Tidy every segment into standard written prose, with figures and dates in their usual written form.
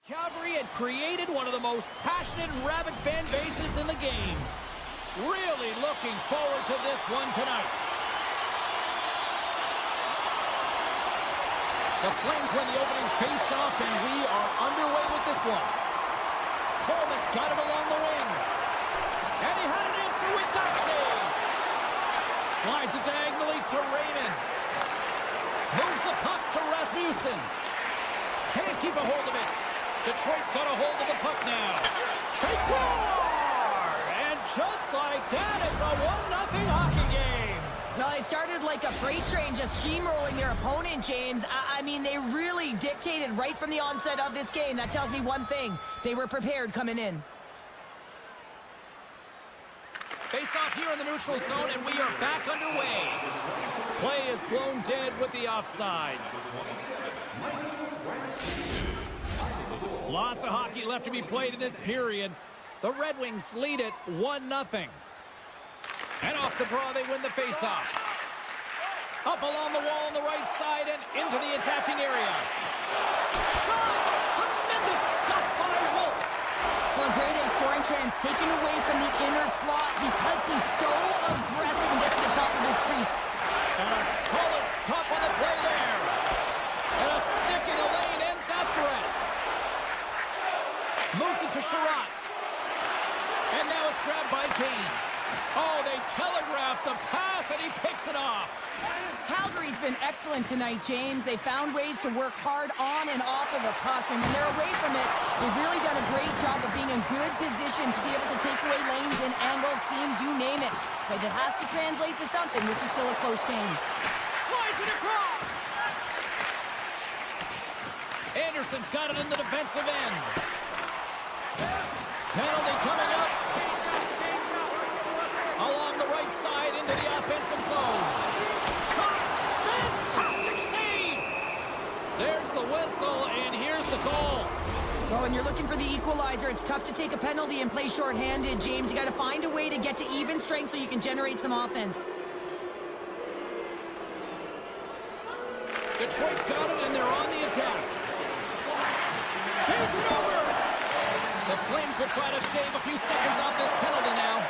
Calgary had created one of the most passionate and rabid fan bases in the game. Really looking forward to this one tonight. The Flames win the opening face-off, and we are underway with this one. Coleman's got it along the wing. And he had an answer with that save. Slides it diagonally to Raymond. Moves the puck to Rasmussen. Can't keep a hold of it. Detroit's got a hold of the puck now. They score! And just like that, it's a 1-0 hockey game. No, they started like a freight train just steamrolling their opponent, James. I mean, they really dictated right from the onset of this game. That tells me one thing. They were prepared coming in. Face off here in the neutral zone, and we are back underway. Play is blown dead with the offside. Lots of hockey left to be played in this period. The Red Wings lead it 1-0. And off the draw, they win the faceoff. Up along the wall on the right side and into the attacking area. Shot! Tremendous stop by Wolf. Well, grade A scoring trends taken away from the inner slot because he's so aggressive and gets to the top of his crease. And a solid stop on the play there. And a stick in the lane ends that threat. Moves it to Sherratt. And now it's grabbed by Kane. Oh, they telegraphed the pass, and he picks it off. Calgary's been excellent tonight, James. They found ways to work hard on and off of the puck, and when they're away from it, they've really done a great job of being in good position to be able to take away lanes and angles, seams, you name it. But it has to translate to something. This is still a close game. Slides it across. Anderson's got it in the defensive end. Penalty coming up. Along the right side into the offensive zone. Shot! Fantastic save! There's the whistle, and here's the goal. Well, when you're looking for the equalizer, it's tough to take a penalty and play shorthanded, James. You got to find a way to get to even strength so you can generate some offense. Detroit's got it, and they're on the attack. Hands it over! The Flames will try to shave a few seconds off this penalty now.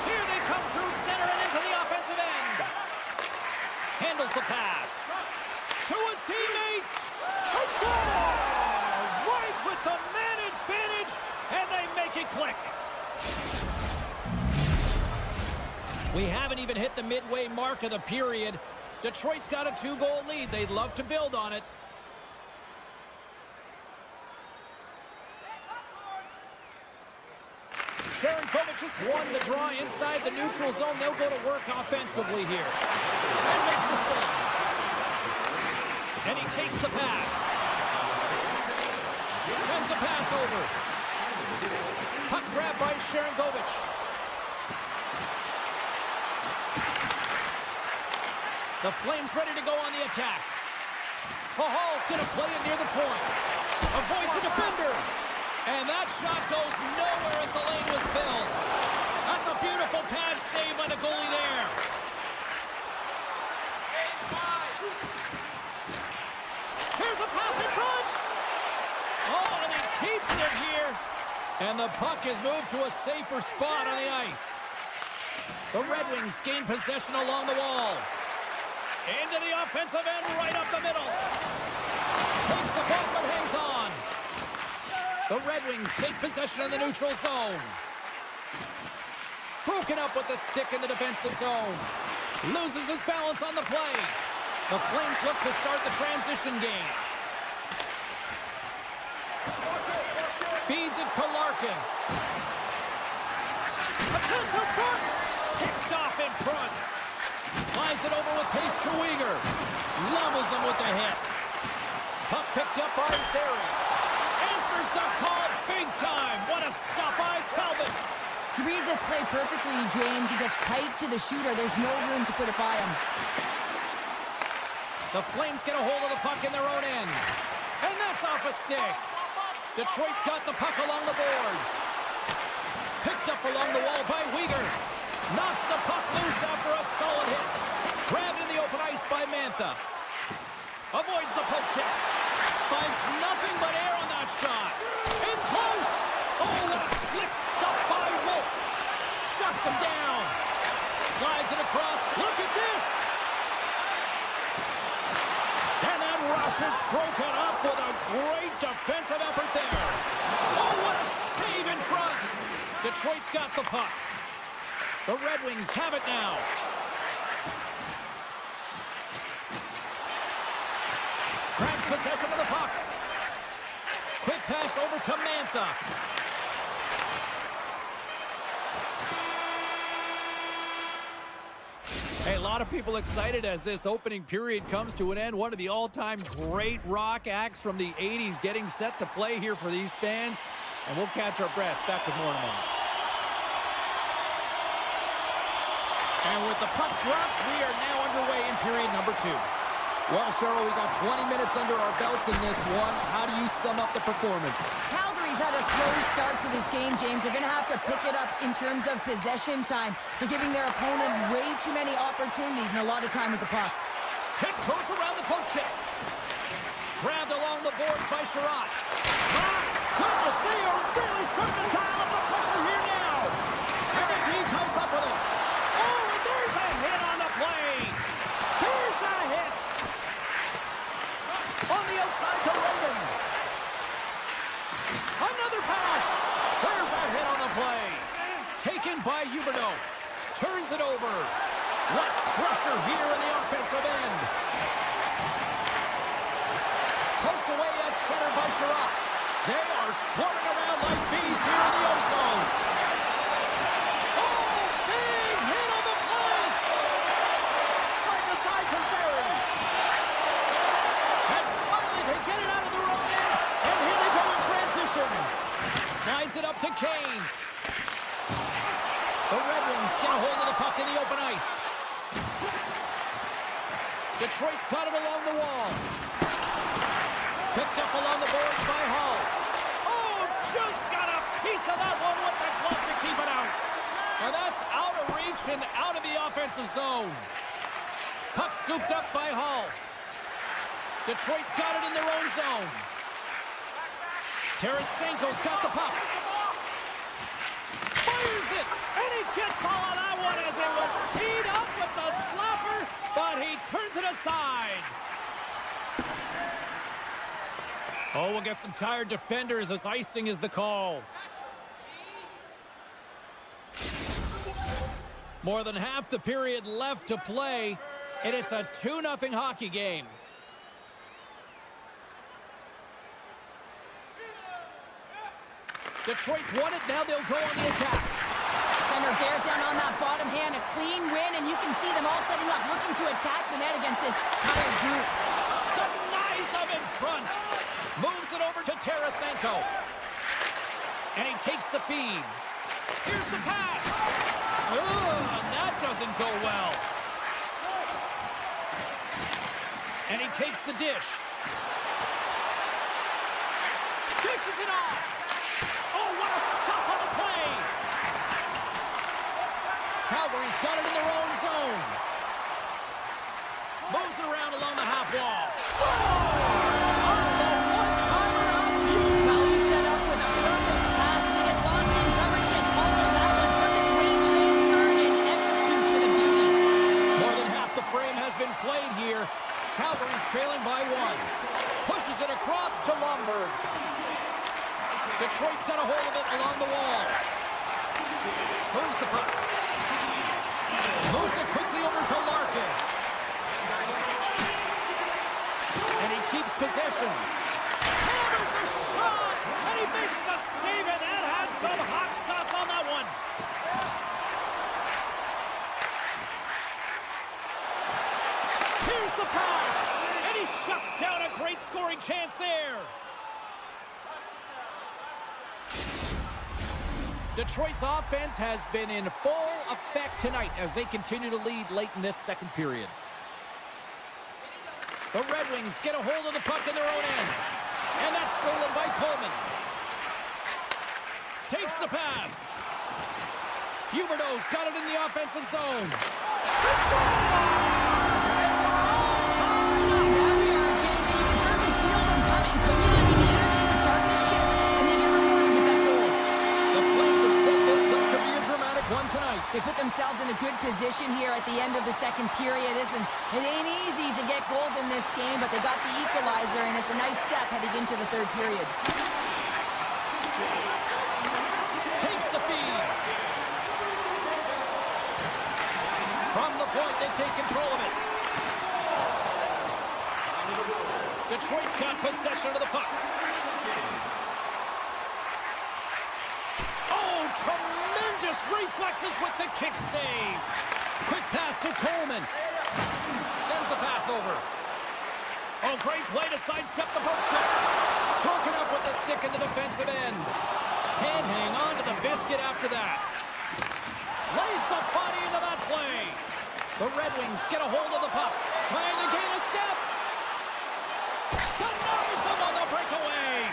Here they come through center and into the offensive end. Handles the pass. To his teammate. They score! Right with the man advantage, and they make it click. We haven't even hit the midway mark of the period. Detroit's got a 2-goal lead. They'd love to build on it. Sharankovic just won the draw inside the neutral zone. They'll go to work offensively here. And makes the save. And he takes the pass. Sends a pass over. Puck grab by Sharankovic. The Flames ready to go on the attack. Hall's going to play it near the point. Avoids the defender. And that shot goes nowhere as the lane was filled. That's a beautiful pass save by the goalie there. Here's a pass in front. Oh, and he keeps it here. And the puck is moved to a safer spot on the ice. The Red Wings gain possession along the wall. Into the offensive end, right up the middle. Takes the puck but hangs on. The Red Wings take possession in the neutral zone. Broken up with the stick in the defensive zone. Loses his balance on the play. The Flames look to start the transition game. Feeds it to Larkin. A chance up front. Picked off in front. Slides it over with pace to Uyghur. Levels him with the hit. Puck picked up by Zary. Answers the call big time. What a stop by Talbot. He reads this play perfectly, James. He gets tight to the shooter. There's no room to put it by him. The Flames get a hold of the puck in their own end. And that's off a stick. Detroit's got the puck along the boards. Picked up along the wall by Uyghur. Knocks the puck loose after a solid hit. Grabbed in the open ice by Mantha. Avoids the poke check. Finds nothing but air on that shot. In close. Oh, what a slick stop by Wolf. Shuts him down. Slides it across. Look at this. And that rush is broken up with a great defensive effort there. Oh, what a save in front. Detroit's got the puck. The Red Wings have it now. Grabs possession of the puck. Quick pass over to Mantha. Hey, a lot of people excited as this opening period comes to an end. One of the all-time great rock acts from the 80s getting set to play here for these fans. And we'll catch our breath. Back with more in a moment. And with the puck dropped, we are now underway in period number 2. Well, Cheryl, we got 20 minutes under our belts in this one. How do you sum up the performance? Calgary's had a slow start to this game, James. They're going to have to pick it up in terms of possession time. They're giving their opponent way too many opportunities and a lot of time with the puck. Tiptoes around the poke check. Grabbed along the boards by Sherratt. My goodness, they are really starting to dial up the pressure here now. And the team comes up with it. Oh, and there's a hit on the play. There's a hit. On the outside to Raymond. Another pass. There's a hit on the play. Taken by Huberdeau. Turns it over. What pressure here in the offensive end. Poked away at center by Sherratt. They are swarming around like bees here in the O-zone. Oh, big hit on the play. Side to side to Zary. And finally they get it out of their own end. And here they go in transition. Slides it up to Kane. The Red Wings get a hold of the puck in the open ice. Detroit's got it along the wall. Picked up along the boards by Hull. Oh, just got a piece of that one with the glove to keep it out. And that's out of reach and out of the offensive zone. Puck scooped up by Hull. Detroit's got it in their own zone. Tarasenko's got the puck. Fires it, and he gets all of that one as it was teed up with the slapper, but he turns it aside. Oh, we'll get some tired defenders as icing is the call. More than half the period left to play, and it's a 2-0 hockey game. Detroit's won it, now they'll go on the attack. Center bears down on that bottom hand, a clean win, and you can see them all setting up, looking to attack the net against this tired group. Denies them in front. Moves it over to Tarasenko. And he takes the feed. Here's the pass. Ugh, that doesn't go well. And he takes the dish. Dishes it off. Oh, what a stop on the play. Calgary's got it in their own zone. Moves it around along the half wall. Scores on the one-timer out here. Well, he set up with a perfect pass, but his lost in coverage gets all of that one. Perfect range transfer and executes with a beauty. More than half the frame has been played here. Calgary's trailing by 1. Pushes it across to Lomberg. Detroit's got a hold of it along the wall. Moves the puck. Moves it quickly over to Larkin. And he keeps possession. Hammers a shot! And he makes a save, and that had some hot sauce on that one. Here's the pass! And he shuts down a great scoring chance there. Detroit's offense has been in full effect tonight as they continue to lead late in this second period. The Red Wings get a hold of the puck in their own end. And that's stolen by Coleman. Takes the pass. Huberdeau's got it in the offensive zone. It's gone! There we are, James. You can certainly feel them coming. Could be the energy starting to shift. in a good position here at the end of the second period. It ain't easy to get goals in this game, but they got the equalizer, and it's a nice step heading into the third period. Takes the feed. From the point, they take control of it. Detroit's got possession of the puck. Oh, tremendous reflexes with the kick save. Quick pass to Coleman. Sends the pass over. Oh, great play to sidestep the poke check. Broken up with the stick in the defensive end. Can't hang on to the biscuit after that. Lays the body into that play. The Red Wings get a hold of the puck. Trying to gain a step. Denies him on the breakaway.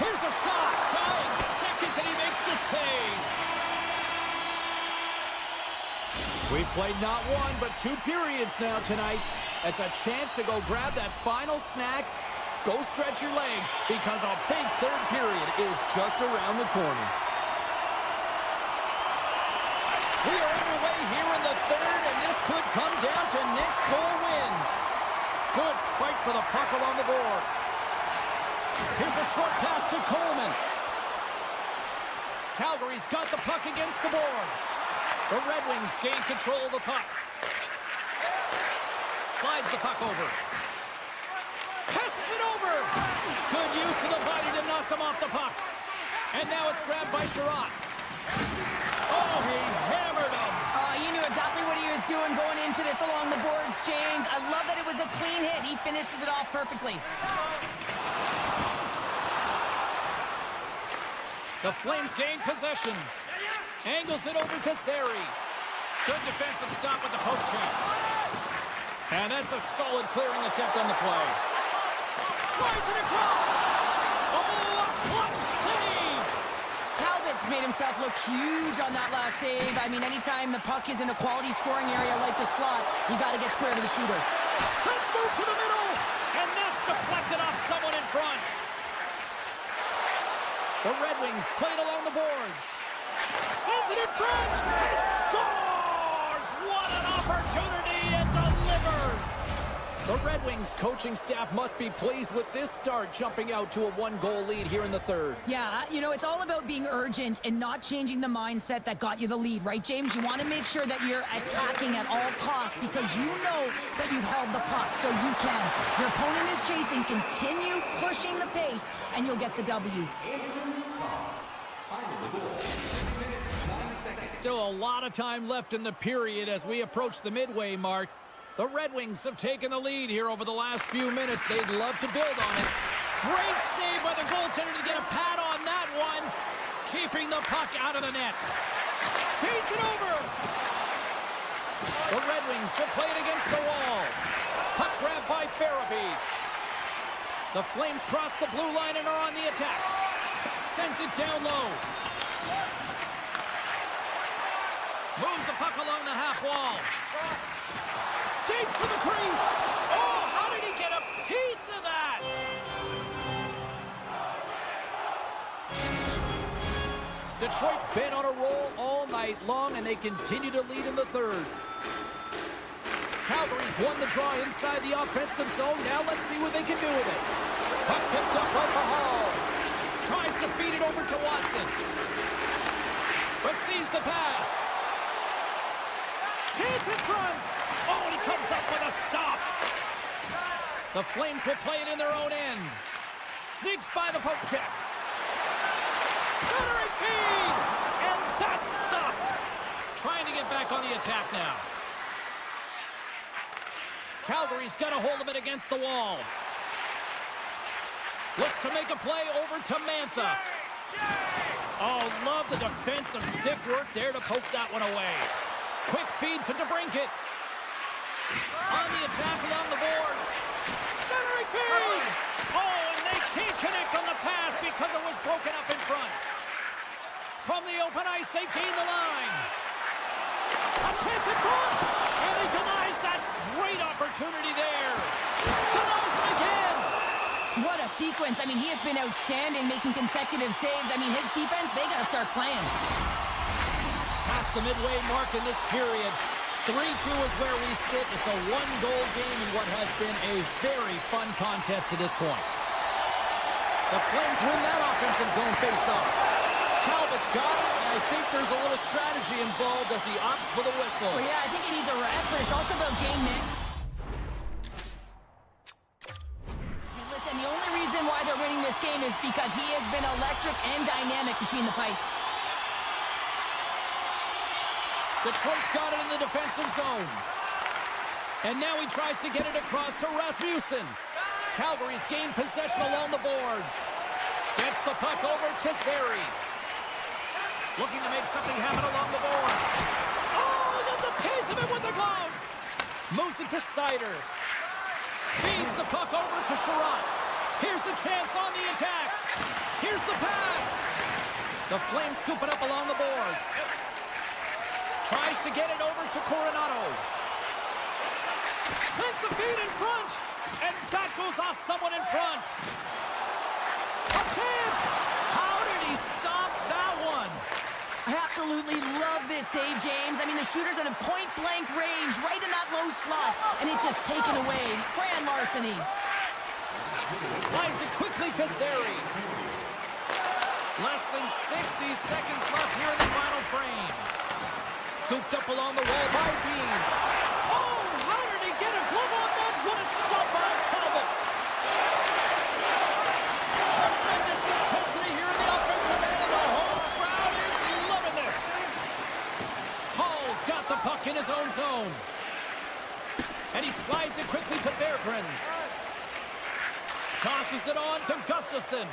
Here's a shot. Dying seconds and he makes the save. We've played not one but 2 periods now tonight. That's a chance to go grab that final snack. Go stretch your legs because a big third period is just around the corner. We are underway here in the third, and this could come down to next goal wins. Good fight for the puck along the boards. Here's a short pass to Coleman. Calgary's got the puck against the boards. The Red Wings gain control of the puck. Slides the puck over. Passes it over. Good use of the body to knock them off the puck. And now it's grabbed by Sherratt. Oh, he hammered him. You knew exactly what he was doing going into this along the boards, James. I love that it was a clean hit. He finishes it off perfectly. The Flames gain possession. Angles it over to Sari. Good defensive stop with the poke check. And that's a solid clearing attempt on the play. Slides it across. Oh, a clutch save. Talbot's made himself look huge on that last save. I mean, anytime the puck is in a quality scoring area like the slot, you got to get square to the shooter. Let's move to the middle. And that's deflected off someone in front. The Red Wings played along the boards. Sends it in front. He scores! What an opportunity, and delivers! The Red Wings coaching staff must be pleased with this start, jumping out to a 1-goal lead here in the third. Yeah, you know, it's all about being urgent and not changing the mindset that got you the lead, right, James? You want to make sure that you're attacking at all costs because you know that you've held the puck, so you can. Your opponent is chasing. Continue pushing the pace, and you'll get the W. Still a lot of time left in the period as we approach the midway mark. The Red Wings have taken the lead here over the last few minutes. They'd love to build on it. Great save by the goaltender to get a pad on that one. Keeping the puck out of the net. Feeds it over. The Red Wings will play it against the wall. Puck grab by Farabee. The Flames cross the blue line and are on the attack. Sends it down low. Moves the puck along the half wall. Skates to the crease. Oh, how did he get a piece of that? Detroit's been on a roll all night long, and they continue to lead in the third. Calgary's won the draw inside the offensive zone. Now let's see what they can do with it. Puck picked up by Hall. Tries to feed it over to Watson. Receives the pass. Chance in front. Oh, he comes up with a stop. The Flames will play it in their own end. Sneaks by the poke check. Centering feed. And that's stopped. Trying to get back on the attack now. Calgary's got a hold of it against the wall. Looks to make a play over to Mantha. Oh, love the defensive stick work there to poke that one away. Quick feed to DeBrincat. On the attack along the boards. Centering feed. Oh, and they can't connect on the pass because it was broken up in front. From the open ice, they gain the line. A chance in front. And he denies that great opportunity there. Denies him again. What a sequence. I mean, he has been outstanding making consecutive saves. I mean, his defense, they got to start playing. past the midway mark in this period. 3-2 is where we sit. It's a one-goal game in what has been a very fun contest to this point. The Flames win that offensive zone face-off. Talbot's got it, and I think there's a little strategy involved as he opts for the whistle. Well, yeah, I think he needs a rest, but it's also about game management. Listen, the only reason why they're winning this game is because he has been electric and dynamic between the pipes. Detroit's got it in the defensive zone. And now he tries to get it across to Rasmussen. Calgary's gained possession along the boards. Gets the puck over to Zary. Looking to make something happen along the boards. Oh, that's a piece of it with the glove. Moves it to Sider. Feeds the puck over to Sherratt. Here's the chance on the attack. Here's the pass. The Flames scoop it up along the boards. Tries to get it over to Coronado. Sends the feed in front. And that goes off someone in front. A chance. How did he stop that one? I absolutely love this save, James. I mean, the shooter's in a point-blank range, right in that low slot, and it's just taken away. Grand larceny. Slides it quickly to Zary. Less than 60 seconds left here in the final frame. Scooped up along the wall by Bean. Oh, how did he get a glove on that? What a stop by Talbot. Tremendous intensity here in the offensive end, and the whole crowd is loving this. Hall's got the puck in his own zone. And he slides it quickly to Berggren. Tosses it on to Gustafsson.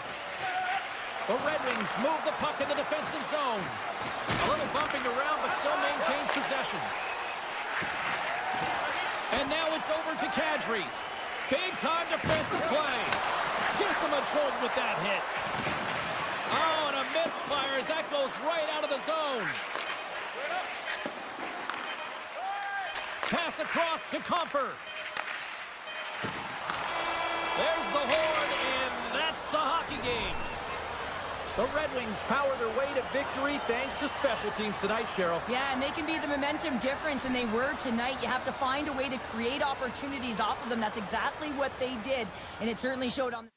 The Red Wings move the puck in the defensive zone. A little bumping around, but still maintains possession. And now it's over to Kadri. Big-time defensive play. Gives him a jolt with that hit. Oh, and a misfire as that goes right out of the zone. Pass across to Comper. There's the horn, and that's the hockey game. The Red Wings power their way to victory thanks to special teams tonight, Cheryl. Yeah, and they can be the momentum difference, and they were tonight. You have to find a way to create opportunities off of them. That's exactly what they did, and it certainly showed on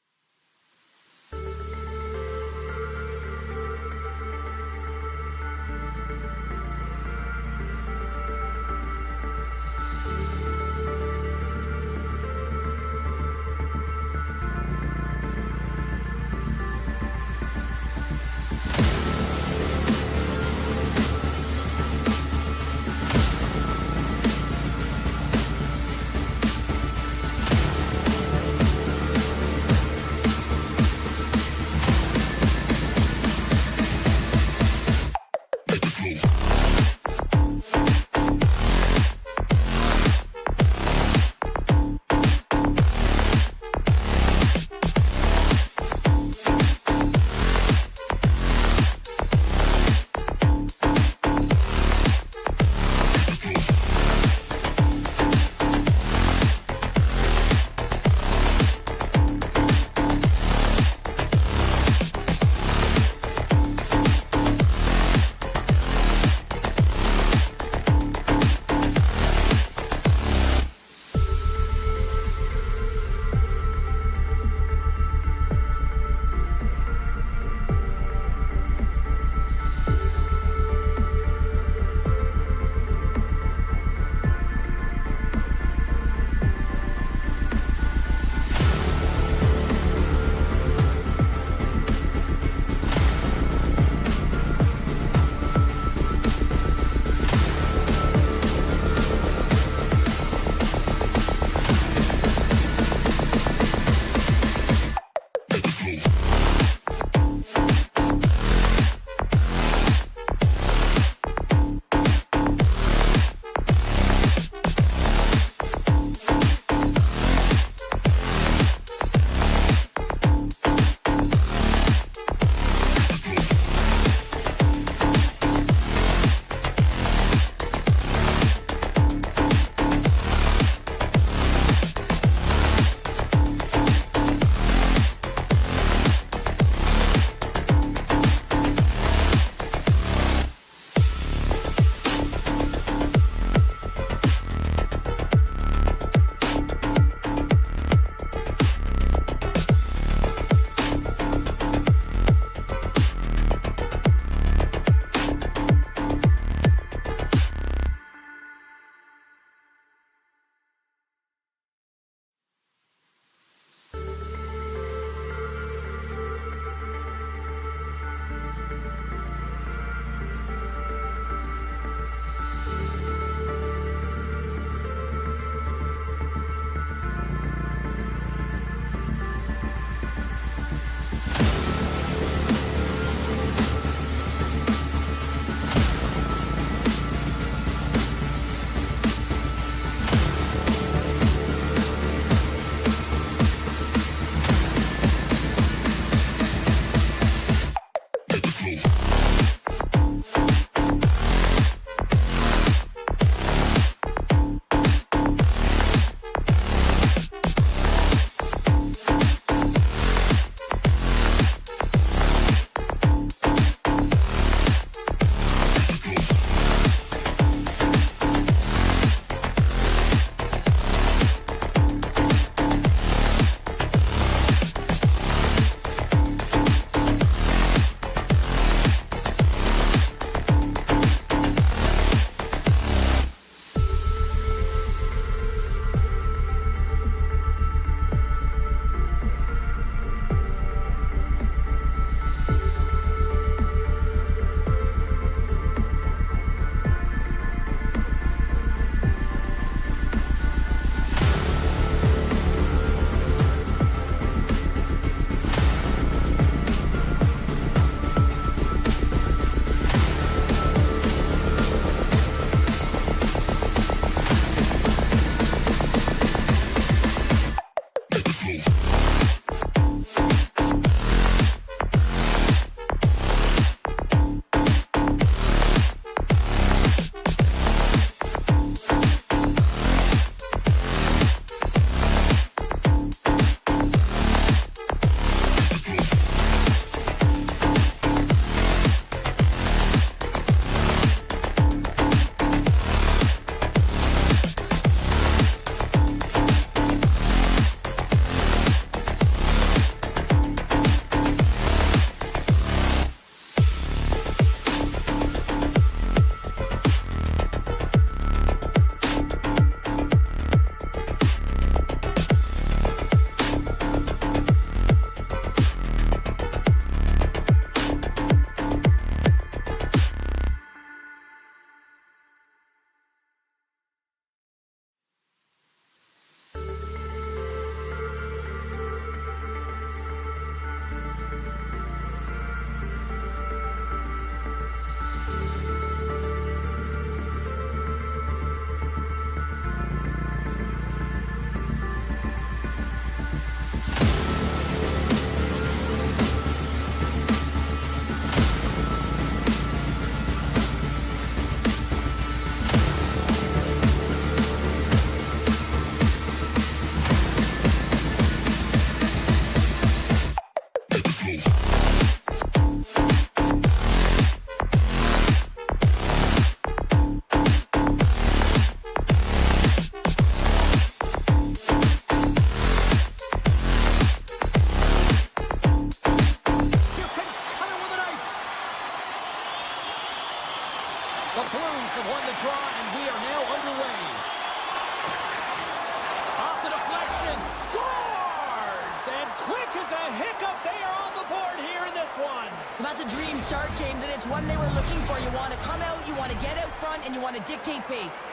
a dream start, James, and it's one they were looking for. You want to come out, you want to get out front, and you want to dictate pace.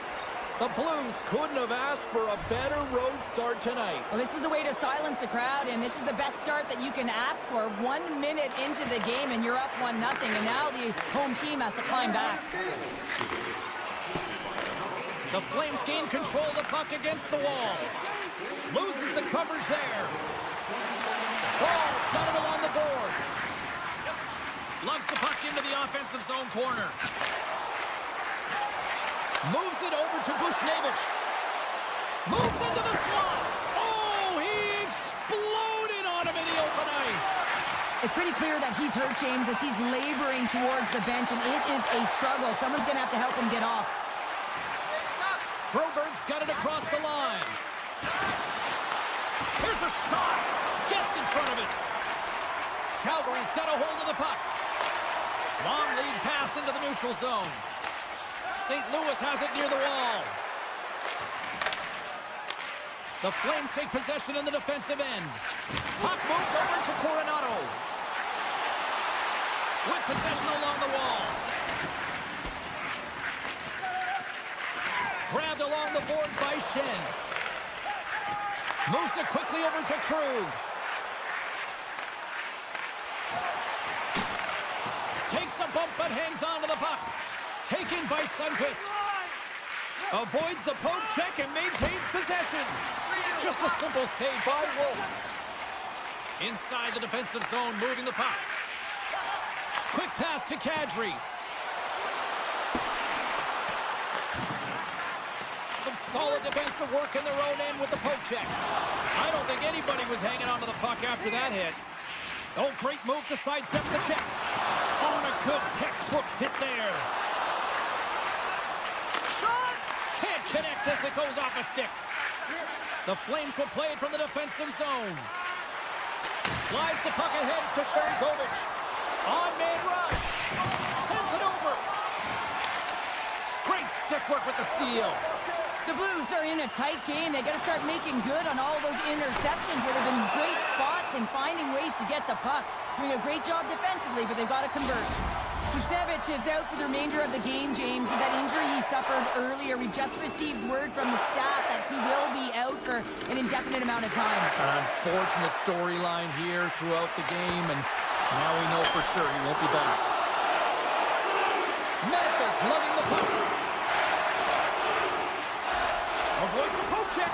The Blues couldn't have asked for a better road start tonight. Well, this is the way to silence the crowd, and this is the best start that you can ask for. 1 minute into the game, and you're up 1-0, and now the home team has to climb back. The Flames gain control of the puck against the wall. Loses the coverage there. Ball's got it along the boards. Lugs the puck into the offensive zone corner. Moves it over to Bushnevich. Moves into the slot. Oh, he exploded on him in the open ice. It's pretty clear that he's hurt, James, as he's laboring towards the bench, and it is a struggle. Someone's going to have to help him get off. Broberg's got it across the line. Here's a shot. Gets in front of it. Calgary's got a hold of the puck. Long lead pass into the neutral zone. St. Louis has it near the wall. The Flames take possession in the defensive end. Puck moved over to Coronado. With possession along the wall. Grabbed along the board by Shen. Moves it quickly over to Krug. Takes a bump but hangs on to the puck. Taken by Sundqvist. Avoids the poke check and maintains possession. Just a simple save by Wolf. Inside the defensive zone, moving the puck. Quick pass to Kadri. Some solid defensive work in their own end with the poke check. I don't think anybody was hanging onto the puck after that hit. Oh, great move to sidestep the check. On a good textbook hit there. Shot! Can't connect as it goes off a stick. The Flames will play it from the defensive zone. Slides the puck ahead to Sharangovich. On-man rush. Sends it over. Great stick work with the steal. The Blues are in a tight game. They got to start making good on all those interceptions where they've been great spots and finding ways to get the puck. Doing a great job defensively, but they've got to convert. Bushnevich is out for the remainder of the game, James, with that injury he suffered earlier. We've just received word from the staff that he will be out for an indefinite amount of time. An unfortunate storyline here throughout the game, and now we know for sure he won't be back. Memphis lugging the puck. Avoids the poke check.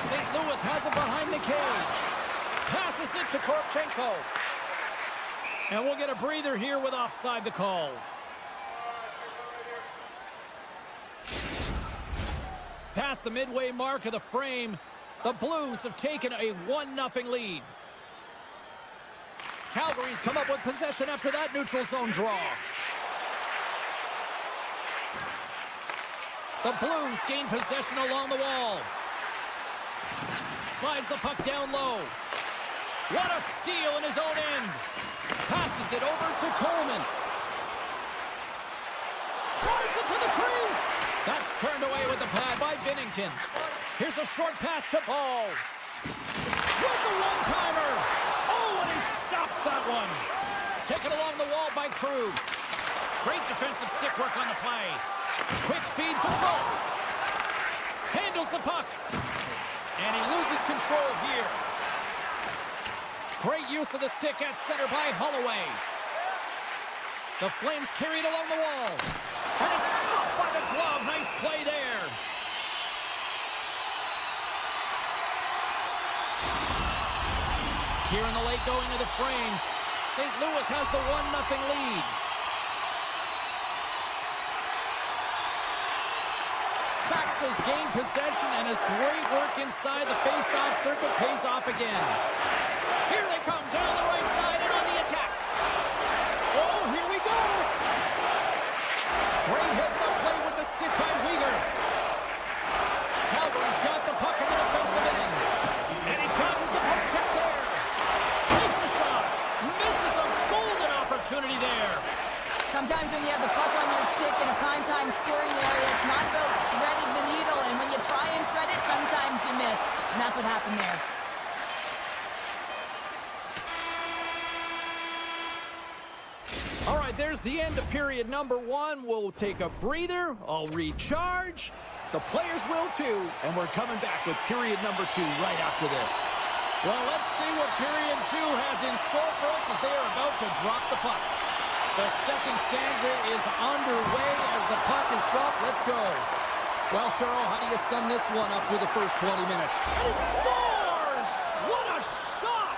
St. Louis has it behind the cage. Passes it to Torchenko. And we'll get a breather here with offside the call. Past the midway mark of the frame, the Blues have taken a 1-0 lead. Calgary's come up with possession after that neutral zone draw. The Blues gain possession along the wall. Slides the puck down low. What a steal in his own end. Passes it over to Coleman. Drives it to the crease. That's turned away with the pad by Binnington. Here's a short pass to Ball. With a one-timer. Oh, and he stops that one. Taken along the wall by Krug. Great defensive stick work on the play. Quick feed to Ball. Handles the puck. And he loses control here. Great use of the stick at center by Holloway. The Flames carry it along the wall. And it's stopped by the glove. Nice play there. Here in the late going of the frame, St. Louis has the 1-0 lead. Fax has gained possession, and his great work inside the face-off circle pays off again. Here they come down the right side and on the attack. Oh, here we go. Great heads-up play with the stick by Weegar. Calgary's got the puck in the defensive end. And he dodges the poke check there. Takes a shot. Misses a golden opportunity there. Sometimes when you have the puck on your stick in a primetime scoring area, it's not about threading the needle. And when you try and thread it, sometimes you miss. And that's what happened there. right, there's the end of period number 1. We'll take a breather. I'll recharge. The players will too. And we're coming back with period number 2 right after this. Well, let's see what period 2 has in store for us as they are about to drop the puck. The second stanza is underway as the puck is dropped. Let's go. Well, Cheryl, how do you sum this one up through the first 20 minutes? He scores! What a shot!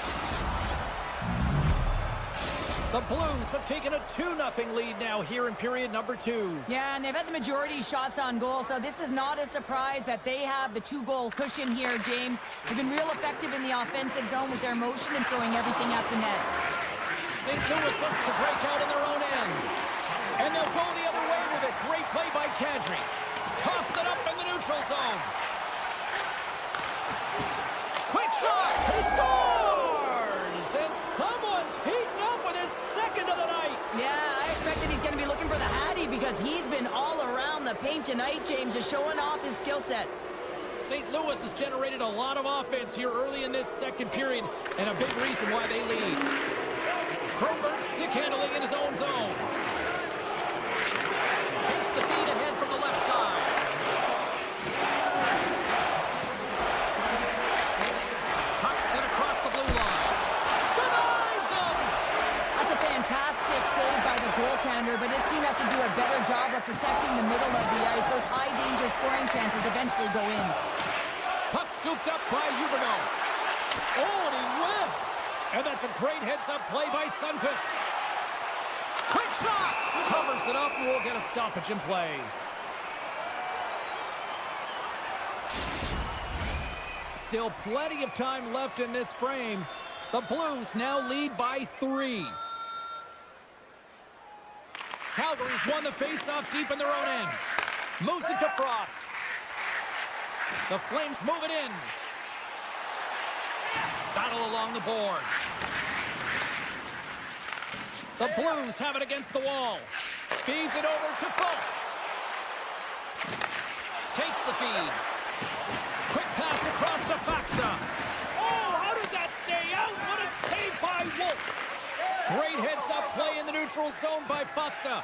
The Blues have taken a 2-0 lead now here in period number 2. Yeah, and they've had the majority shots on goal, so this is not a surprise that they have the 2-goal cushion here, James. They've been real effective in the offensive zone with their motion and throwing everything at the net. St. Louis looks to break out in their own end. And they'll go the other way with it. Great play by Kadri. Toss it up in the neutral zone. Quick shot. He scores! And someone's heating up with his second of the night. Yeah, I expected he's going to be looking for the Hattie because he's been all around the paint tonight, James, just showing off his skill set. St. Louis has generated a lot of offense here early in this second period, and a big reason why they lead. Herbert stick handling in his own zone. Takes the feed ahead from the left side. Puck sent across the blue line. Denies him! That's a fantastic save by the goaltender, but his team has to do a better job of protecting the middle of the ice. Those high-danger scoring chances eventually go in. Puck scooped up by Huberdeau. Oh, and he whiffs! And that's a great heads-up play by Sundqvist. Quick shot! Covers it up, and we'll get a stoppage in play. Still plenty of time left in this frame. The Blues now lead by 3. Calgary's won the face-off deep in their own end. Moves it to Frost. The Flames move it in. Battle along the boards. The Blues have it against the wall. Feeds it over to Folk. Takes the feed. Quick pass across to Faksa. Oh, how did that stay out? What a save by Wolf. Great heads-up play in the neutral zone by Faksa.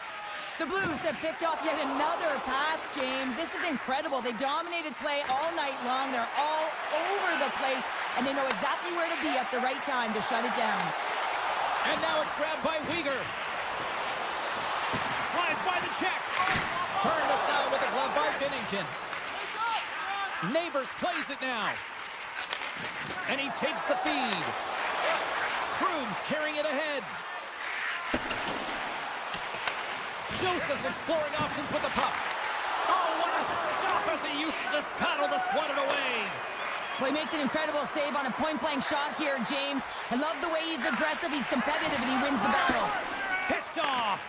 The Blues have picked off yet another pass, James. This is incredible. They dominated play all night long. They're all over the place, and they know exactly where to be at the right time to shut it down. And now it's grabbed by Weegar. Slides by the check. Turned aside with a glove by Binnington. Neighbors plays it now. And he takes the feed. Krug's carrying it ahead. Joseph's exploring options with the puck. Oh, what a stop as he uses his paddle to swat it away. Well, he makes an incredible save on a point-blank shot here, James. I love the way he's aggressive, he's competitive, and he wins the battle. Picked off.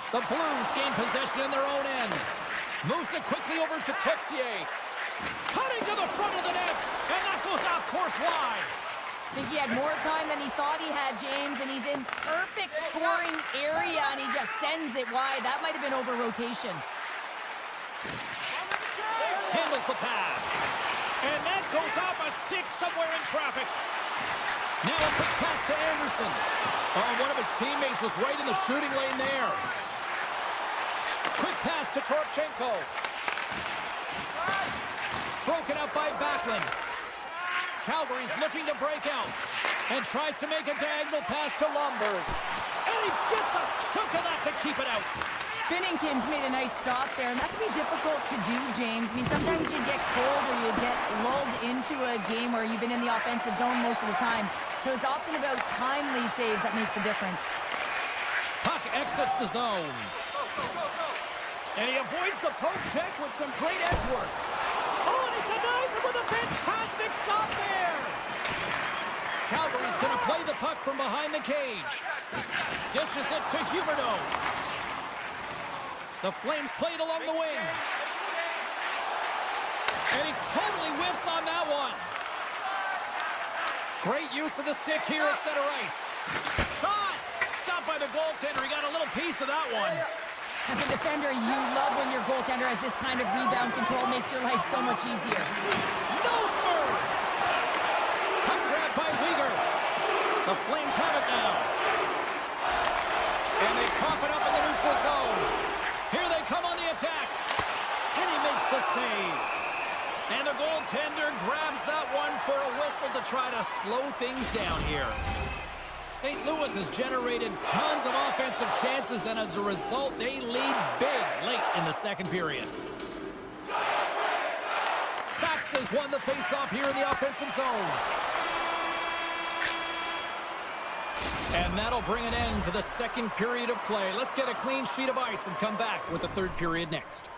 The Blues gain possession in their own end. Moves it quickly over to Texier. Cutting to the front of the net, and that goes off course wide. I think he had more time than he thought he had, James, and he's in perfect scoring area, and he just sends it wide. That might have been over rotation. Handles the pass. And that goes off a stick somewhere in traffic. Now a quick pass to Anderson. Oh, one of his teammates was right in the shooting lane there. Quick pass to Toropchenko. Broken up by Backlund. Calgary's looking to break out and tries to make a diagonal pass to Lomberg. And he gets a chunk of that to keep it out. Binnington's made a nice stop there, and that can be difficult to do, James. I mean, sometimes you get cold or you get lulled into a game where you've been in the offensive zone most of the time. So it's often about timely saves that makes the difference. Puck exits the zone. And he avoids the poke check with some great edge work. Oh, and he denies him with a fantastic stop there. Calgary's going to play the puck from behind the cage. Dishes it to Huberdeau. The Flames play it along the wing. And he totally whiffs on that one. Great use of the stick here at center ice. Shot! Stopped by the goaltender. He got a little piece of that one. As a defender, you love when your goaltender has this kind of rebound control. Makes your life so much easier. No, sir! Puck grabbed by Weegar. The Flames have it now. And they cough it whistle to try to slow things down here. St. Louis has generated tons of offensive chances, and as a result, they lead big late in the second period. Fax has won the faceoff here in the offensive zone. And that'll bring an end to the second period of play. Let's get a clean sheet of ice and come back with the third period next.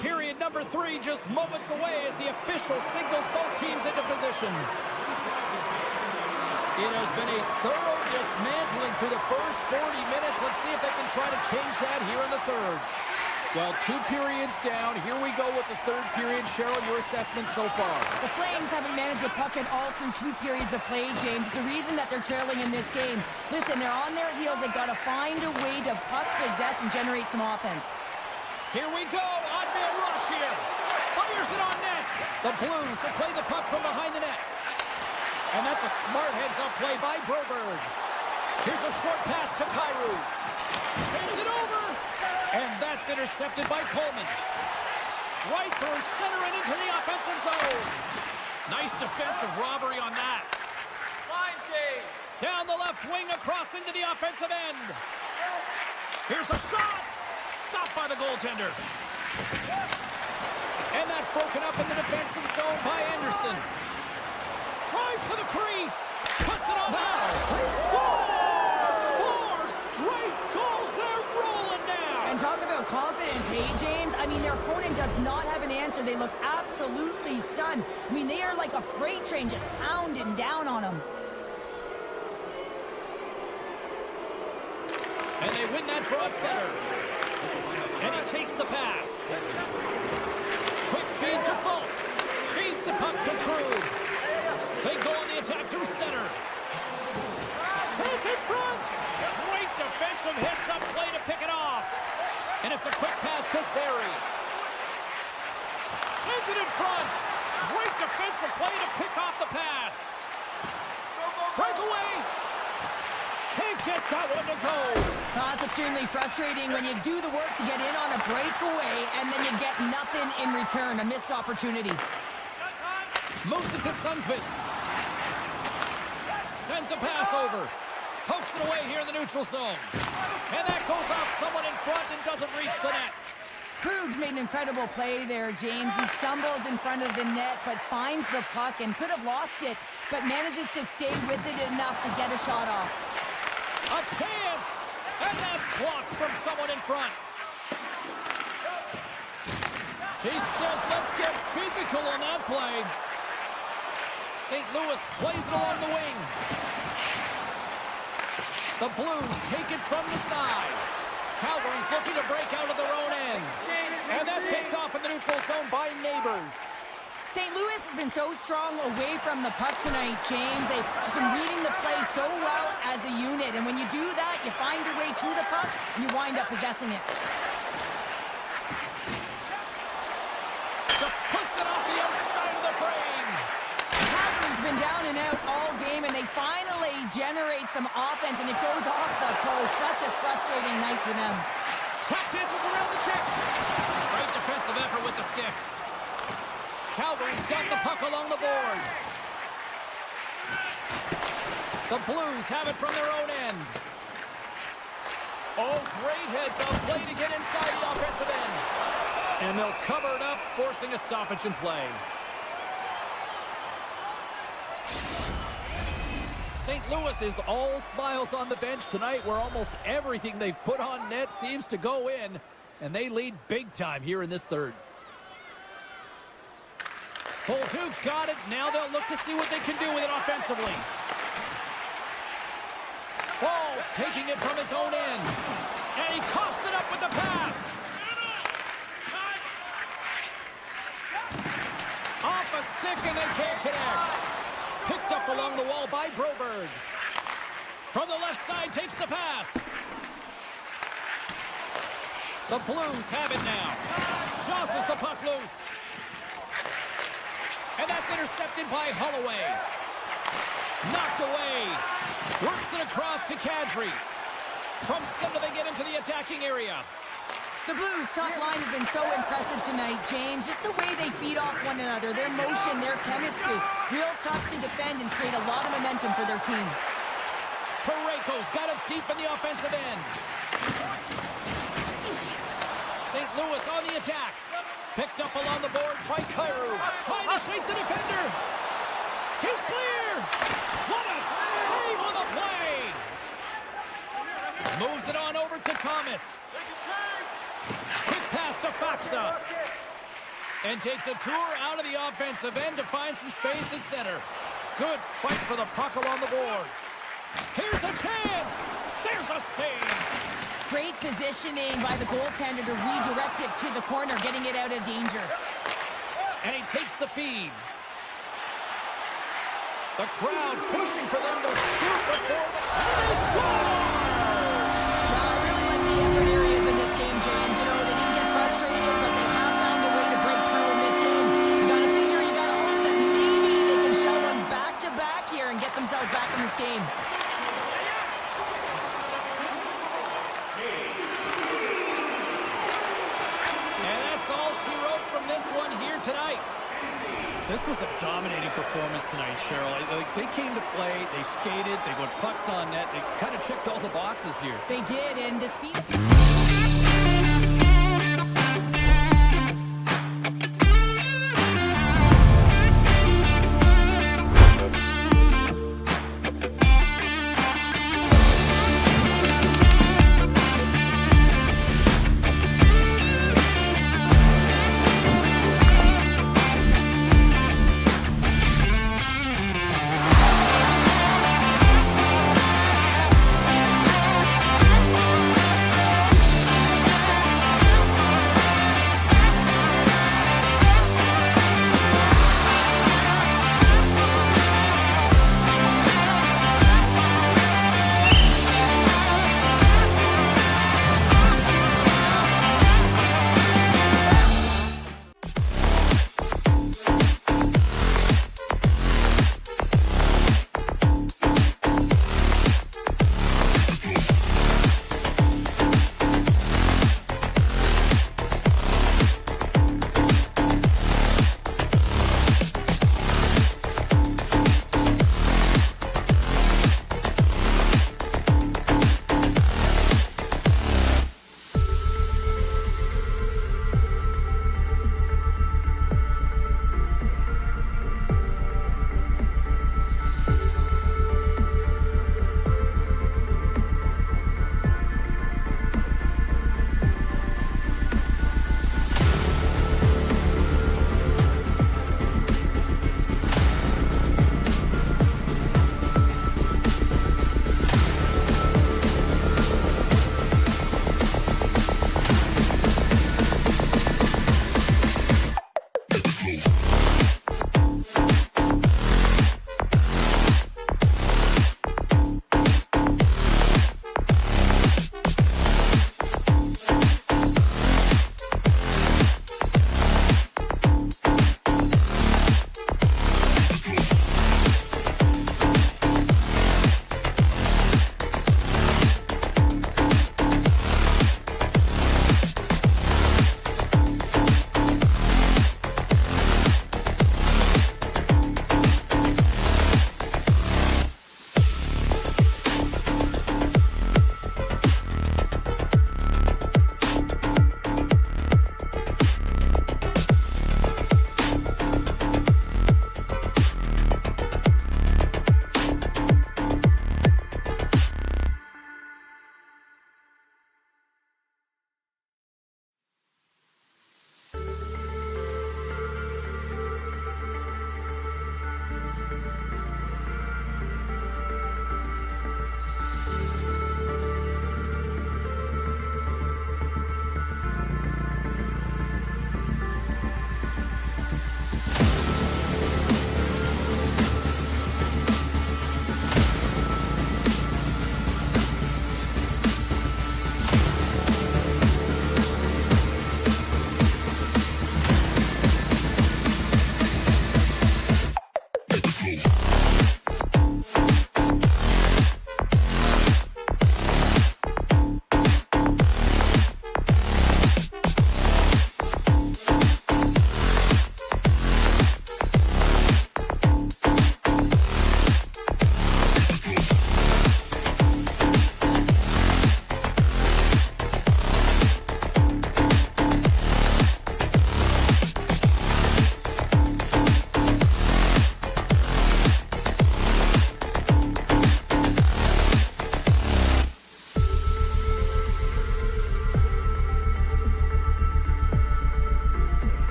Period number 3 just moments away as the official signals both teams into position. It has been a thorough dismantling through the first 40 minutes. Let's see if they can try to change that here in the third. Well, 2 periods down. Here we go with the third period. Cheryl, your assessment so far? The Flames haven't managed the puck at all through 2 periods of play, James. It's the reason that they're trailing in this game. Listen, they're on their heels. They've got to find a way to puck possess and generate some offense. Here we go. On-man rush here. Fires it on net. The Blues will play the puck from behind the net. And that's a smart heads-up play by Broberg. Here's a short pass to Kyrou. Sends it over. And that's intercepted by Coleman. Right through center and into the offensive zone. Nice defensive robbery on that. Line change. Down the left wing across into the offensive end. Here's a shot. Stopped by the goaltender. And that's broken up in the defensive zone by Anderson. Drives to the crease. Puts it on net. They score! 4 straight goals. They're rolling now. And talk about confidence, hey, James? I mean, their opponent does not have an answer. They look absolutely stunned. I mean, they are like a freight train just pounding down on them. And they win that draw at center. And he takes the pass. Quick feed to Fulk. Feeds the puck to Krug. They go on the attack through center. Chase in front. Great defensive heads-up play to pick it off. And it's a quick pass to Zary. Sends it in front. Great defensive play to pick off the pass. Breakaway. Can't get that one to go. Well, that's extremely frustrating when you do the work to get in on a breakaway and then you get nothing in return, a missed opportunity. Moves it to Sundqvist. Sends a pass over. Pokes it away here in the neutral zone. And that goes off someone in front and doesn't reach the net. Krug's made an incredible play there, James. He stumbles in front of the net, but finds the puck and could have lost it, but manages to stay with it enough to get a shot off. A chance! And that's blocked from someone in front. He says, let's get physical on that play. St. Louis plays it along the wing. The Blues take it from the side. Calgary's looking to break out of their own end. And that's picked off in the neutral zone by Neighbors. St. Louis has been so strong away from the puck tonight, James. They've just been reading the play so well as a unit. And when you do that, you find your way to the puck, and you wind up possessing it. Just puts it off the outside of the frame. Calgary's been down and out all game, and they finally generate some offense, and it goes off the post. Such a frustrating night for them. Tap dances around the check. Great defensive effort with the stick. Calgary's got the puck along the boards. The Blues have it from their own end. Oh, great heads-up play to get inside the offensive end. And they'll cover it up, forcing a stoppage in play. St. Louis is all smiles on the bench tonight, where almost everything they've put on net seems to go in, and they lead big time here in this third. Duke's got it. Now they'll look to see what they can do with it offensively. Ball's taking it from his own end. And he coughs it up with the pass. Off a stick and they can't connect. Picked up along the wall by Broberg. From the left side takes the pass. The Blues have it now. Jostles the puck loose. And that's intercepted by Holloway. Knocked away. Works it across to Kadri. From center they get into the attacking area. The Blues' top line has been so impressive tonight, James. Just the way they feed off one another, their motion, their chemistry. Real tough to defend and create a lot of momentum for their team. Parayko's got it deep in the offensive end. St. Louis on the attack. Picked up along the boards by Kyrou. Trying to sweep the defender. He's clear. What a save on the play. Moves it on over to Thomas. Quick pass to Faksa. And takes a tour out of the offensive end to find some space at center. Good fight for the puck along the boards. Here's a chance. There's a save. Great positioning by the goaltender to redirect it to the corner, getting it out of danger. And he takes the feed. The crowd pushing for them to shoot before they score! I really like the effort areas in this game, James. You know, they didn't get frustrated, but they have found a way to break through in this game. You gotta figure, you gotta hope that maybe they can shove them back-to-back here and get themselves back in this game. And that's all she wrote from this one here tonight. This was a dominating performance tonight, Cheryl. They came to play, they skated, they got pucks on net, they kind of checked all the boxes here. They did, and this feed...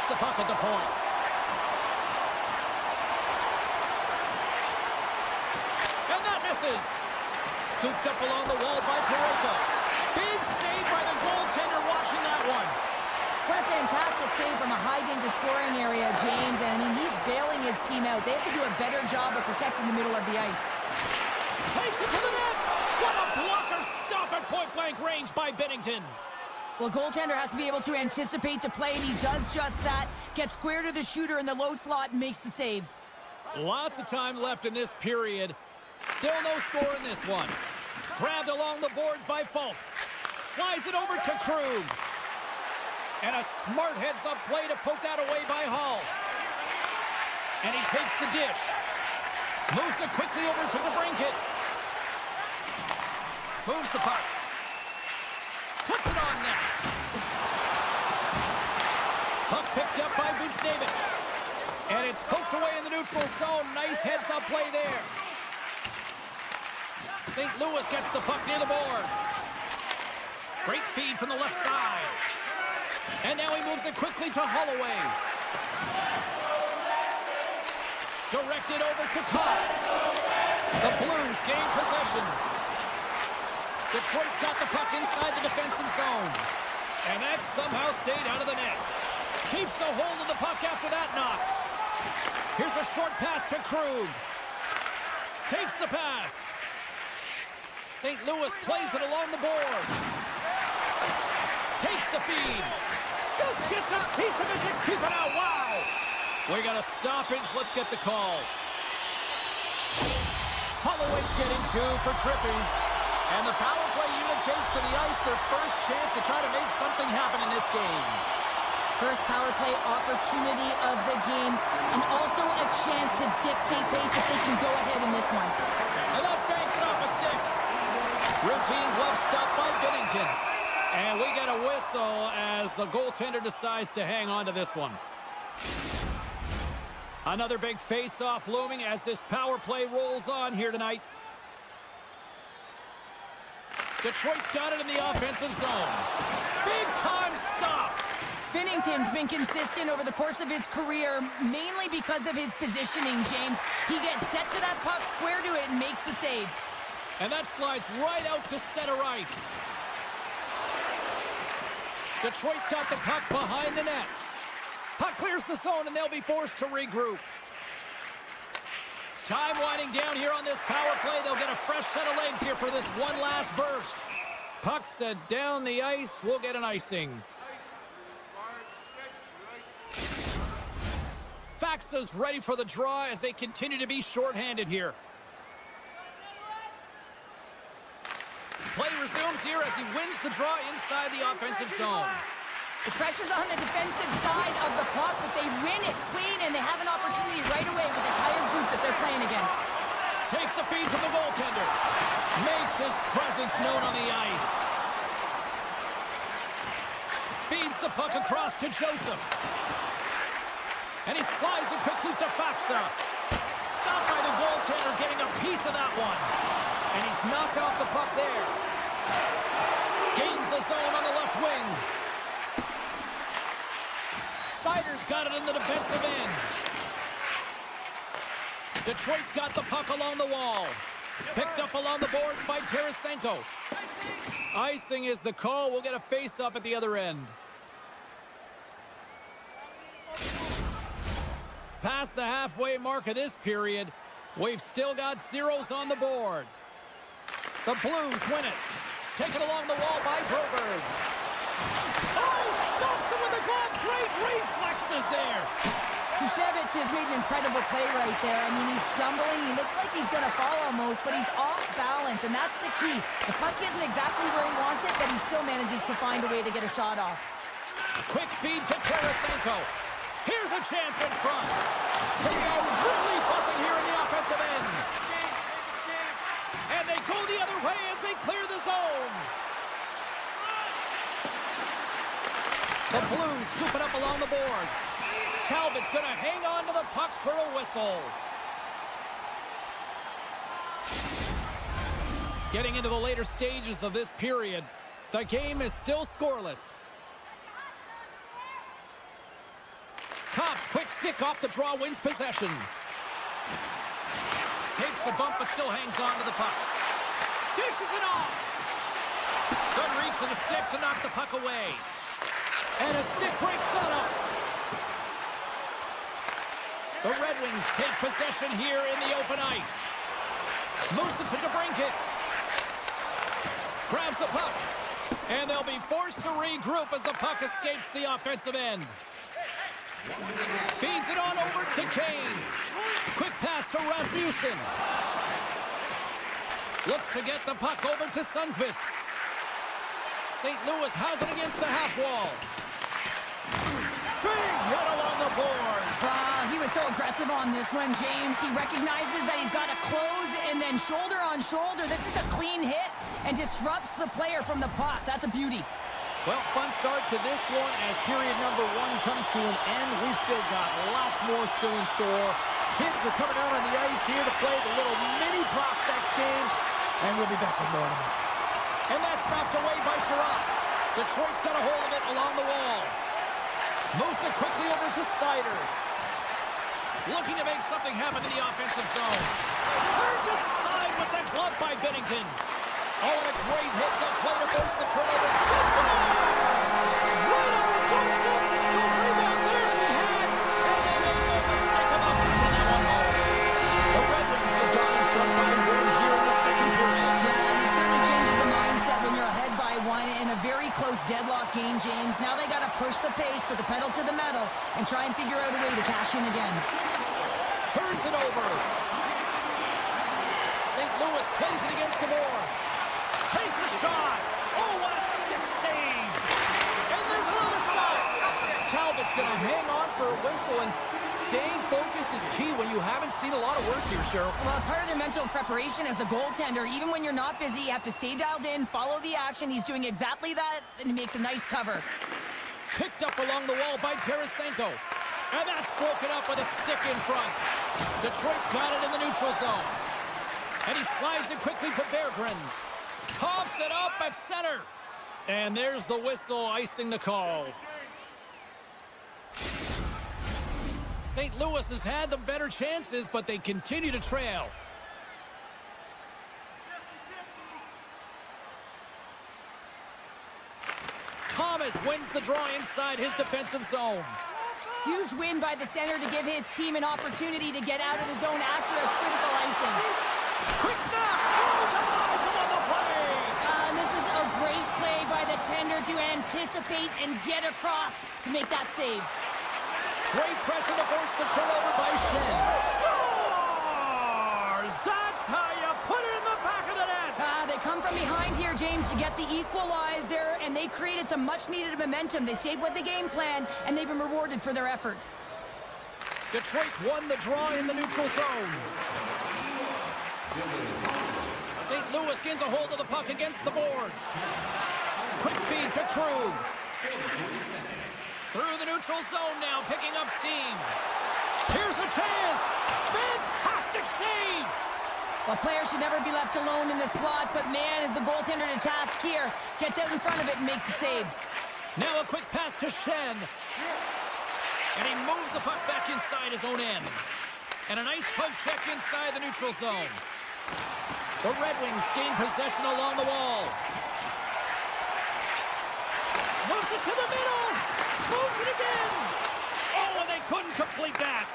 takes the puck at the point. And that misses. Scooped up along the wall by Peralta. Big save by the goaltender watching that one. What a fantastic save from a high-danger scoring area, James. And, I mean, he's bailing his team out. They have to do a better job of protecting the middle of the ice. Takes it to the net. What a blocker stop at point-blank range by Binnington. Well, goaltender has to be able to anticipate the play, and he does just that. Gets square to the shooter in the low slot and makes the save. Lots of time left in this period. Still no score in this one. Grabbed along the boards by Falk. Slides it over to Krug. And a smart heads-up play to poke that away by Hall. And he takes the dish. Moves it quickly over to the brinket. Moves the puck. Puts it on net. Puck picked up by Buchnevich. And it's poked away in the neutral zone. Nice heads-up play there. St. Louis gets the puck near the boards. Great feed from the left side. And now he moves it quickly to Holloway. Directed over to Cobb. The Blues gain possession. Detroit's got the puck inside the defensive zone. And that somehow stayed out of the net. Keeps a hold of the puck after that knock. Here's a short pass to Krug. Takes the pass. St. Louis plays it along the boards. Takes the feed. Just gets a piece of it to keep it out. Wow! We got a stoppage. Let's get the call. Holloway's getting 2 for tripping. And the power play unit takes to the ice their first chance to try to make something happen in this game. First power play opportunity of the game, and also a chance to dictate pace if they can go ahead in this one. And that banks off a stick. Routine glove stop by Binnington. And we get a whistle as the goaltender decides to hang on to this one. Another big face-off looming as this power play rolls on here tonight. Detroit's got it in the offensive zone. Big-time stop. Binnington's been consistent over the course of his career, mainly because of his positioning, James. He gets set to that puck, square to it, and makes the save. And that slides right out to center ice. Detroit's got the puck behind the net. Puck clears the zone, and they'll be forced to regroup. Time winding down here on this power play. They'll get a fresh set of legs here for this one last burst. Puck set down the ice. We'll get an icing. Faxa's ready for the draw as they continue to be shorthanded here. Play resumes here as he wins the draw inside the offensive zone. The pressure's on the defensive side of the puck, but they win it clean, and they have an opportunity right away with the tired group that they're playing against. Takes the feed from the goaltender. Makes his presence known on the ice. Feeds the puck across to Joseph. And he slides it quickly to Faxa. Stopped by the goaltender, getting a piece of that one. And he's knocked off the puck there. Gains the zone on the left wing. Sider's got it in the defensive end. Detroit's got the puck along the wall. Picked up along the boards by Tarasenko. Icing is the call. We'll get a face-up at the other end. Past the halfway mark of this period, we've still got zeros on the board. The Blues win it. Taken along the wall by Broberg. Oh, stops him with a glove. Great reflexes there. Buchnevich has made an incredible play right there. I mean, he's stumbling. He looks like he's going to fall almost, but he's off balance, and that's the key. The puck isn't exactly where he wants it, but he still manages to find a way to get a shot off. Quick feed to Tarasenko. Here's a chance in front. They are really buzzing here in the offensive end. And they go the other way as they clear the zone. The Blues scoop it up along the boards. Talbot's going to hang on to the puck for a whistle. Getting into the later stages of this period, the game is still scoreless. Cobb's quick stick off the draw wins possession. Takes a bump but still hangs on to the puck. Dishes it off. Good reach for the stick to knock the puck away. And a stick breaks that up. The Red Wings take possession here in the open ice. Moves it to DeBrincat. Grabs the puck. And they'll be forced to regroup as the puck escapes the offensive end. Feeds it on over to Kane. Quick pass to Rasmussen. Looks to get the puck over to Sundqvist. St. Louis has it against the half wall. Big hit along the boards. He was so aggressive on this one, James. He recognizes that he's got to close and then shoulder on shoulder. This is a clean hit and disrupts the player from the puck. That's a beauty. Well, fun start to this one as period number 1 comes to an end. We've still got lots more still in store. Kids are coming out on the ice here to play the little mini prospects game, and we'll be back with more in a minute. And that's knocked away by Sherratt. Detroit's got a hold of it along the wall. Moves it quickly over to Sider. Looking to make something happen in the offensive zone. Turned aside with the glove by Binnington. Oh, and a great hits up play to force the turnover. It's right on the doorstep. The rebound there to be had. And they make no mistake about taking that one home. The Red Wings have gone in front by 1 here in the second period. Yeah, and it certainly changes the mindset when you're ahead by 1 in a very close deadlock game, James. Now they got to push the pace, put the pedal to the metal, and try and figure out a way to cash in again. Turns it over. St. Louis plays it against the boards. Takes a shot. Oh, what a stick save. And there's another stop. Talbot's going to hang on for a whistle, and staying focused is key when you haven't seen a lot of work here, Cheryl. Well, it's part of their mental preparation as a goaltender. Even when you're not busy, you have to stay dialed in, follow the action. He's doing exactly that, and he makes a nice cover. Picked up along the wall by Tarasenko. And that's broken up with a stick in front. Detroit's got it in the neutral zone. And he slides it quickly to Berggren. Coughs it up at center. And there's the whistle icing the call. St. Louis has had the better chances, but they continue to trail. Thomas wins the draw inside his defensive zone. Huge win by the center to give his team an opportunity to get out of the zone after a critical icing. Quick snap! Oh, denies him on the play! And this is a great play by the tender to anticipate and get across to make that save. Great pressure to force the turnover by Shen. Scores! That's how you put it in the back of the net! They come from behind here, James, to get the equalizer, and they created some much-needed momentum. They stayed with the game plan, and they've been rewarded for their efforts. Detroit's won the draw in the neutral zone. St. Louis gains a hold of the puck against the boards. Quick feed to Krug. Through the neutral zone now, picking up steam. Here's a chance. Fantastic save. Well, players should never be left alone in the slot, but man, is the goaltender to task here. Gets out in front of it and makes the save. Now a quick pass to Shen. And he moves the puck back inside his own end. And a nice poke check inside the neutral zone. The Red Wings gain possession along the wall. Moves it to the middle. Moves it again. Oh, and they couldn't complete that.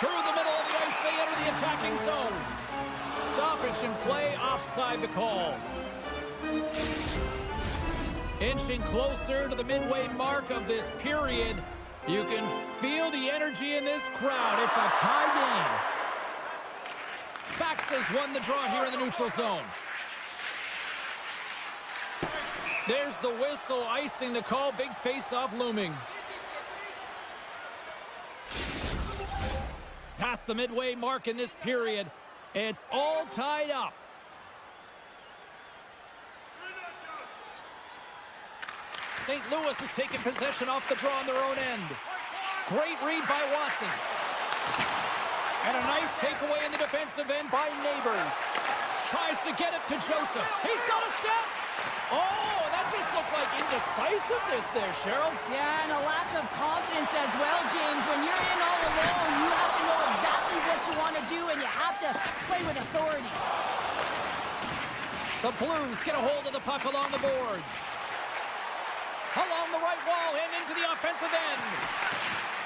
Through the middle of the ice, they enter the attacking zone. Stoppage in play, offside the call. Inching closer to the midway mark of this period. You can feel the energy in this crowd. It's a tie game. Fax has won the draw here in the neutral zone. There's the whistle icing the call. Big face-off looming. Past the midway mark in this period. It's all tied up. St. Louis has taken possession off the draw on their own end. Great read by Watson. And a nice takeaway in the defensive end by Neighbors. Tries to get it to Joseph. He's got a step. Oh, that just looked like indecisiveness there, Cheryl. Yeah, and a lack of confidence as well, James. When you're in all alone, you have to know exactly what you want to do, and you have to play with authority. The Blues get a hold of the puck along the boards. Along the right wall and into the offensive end.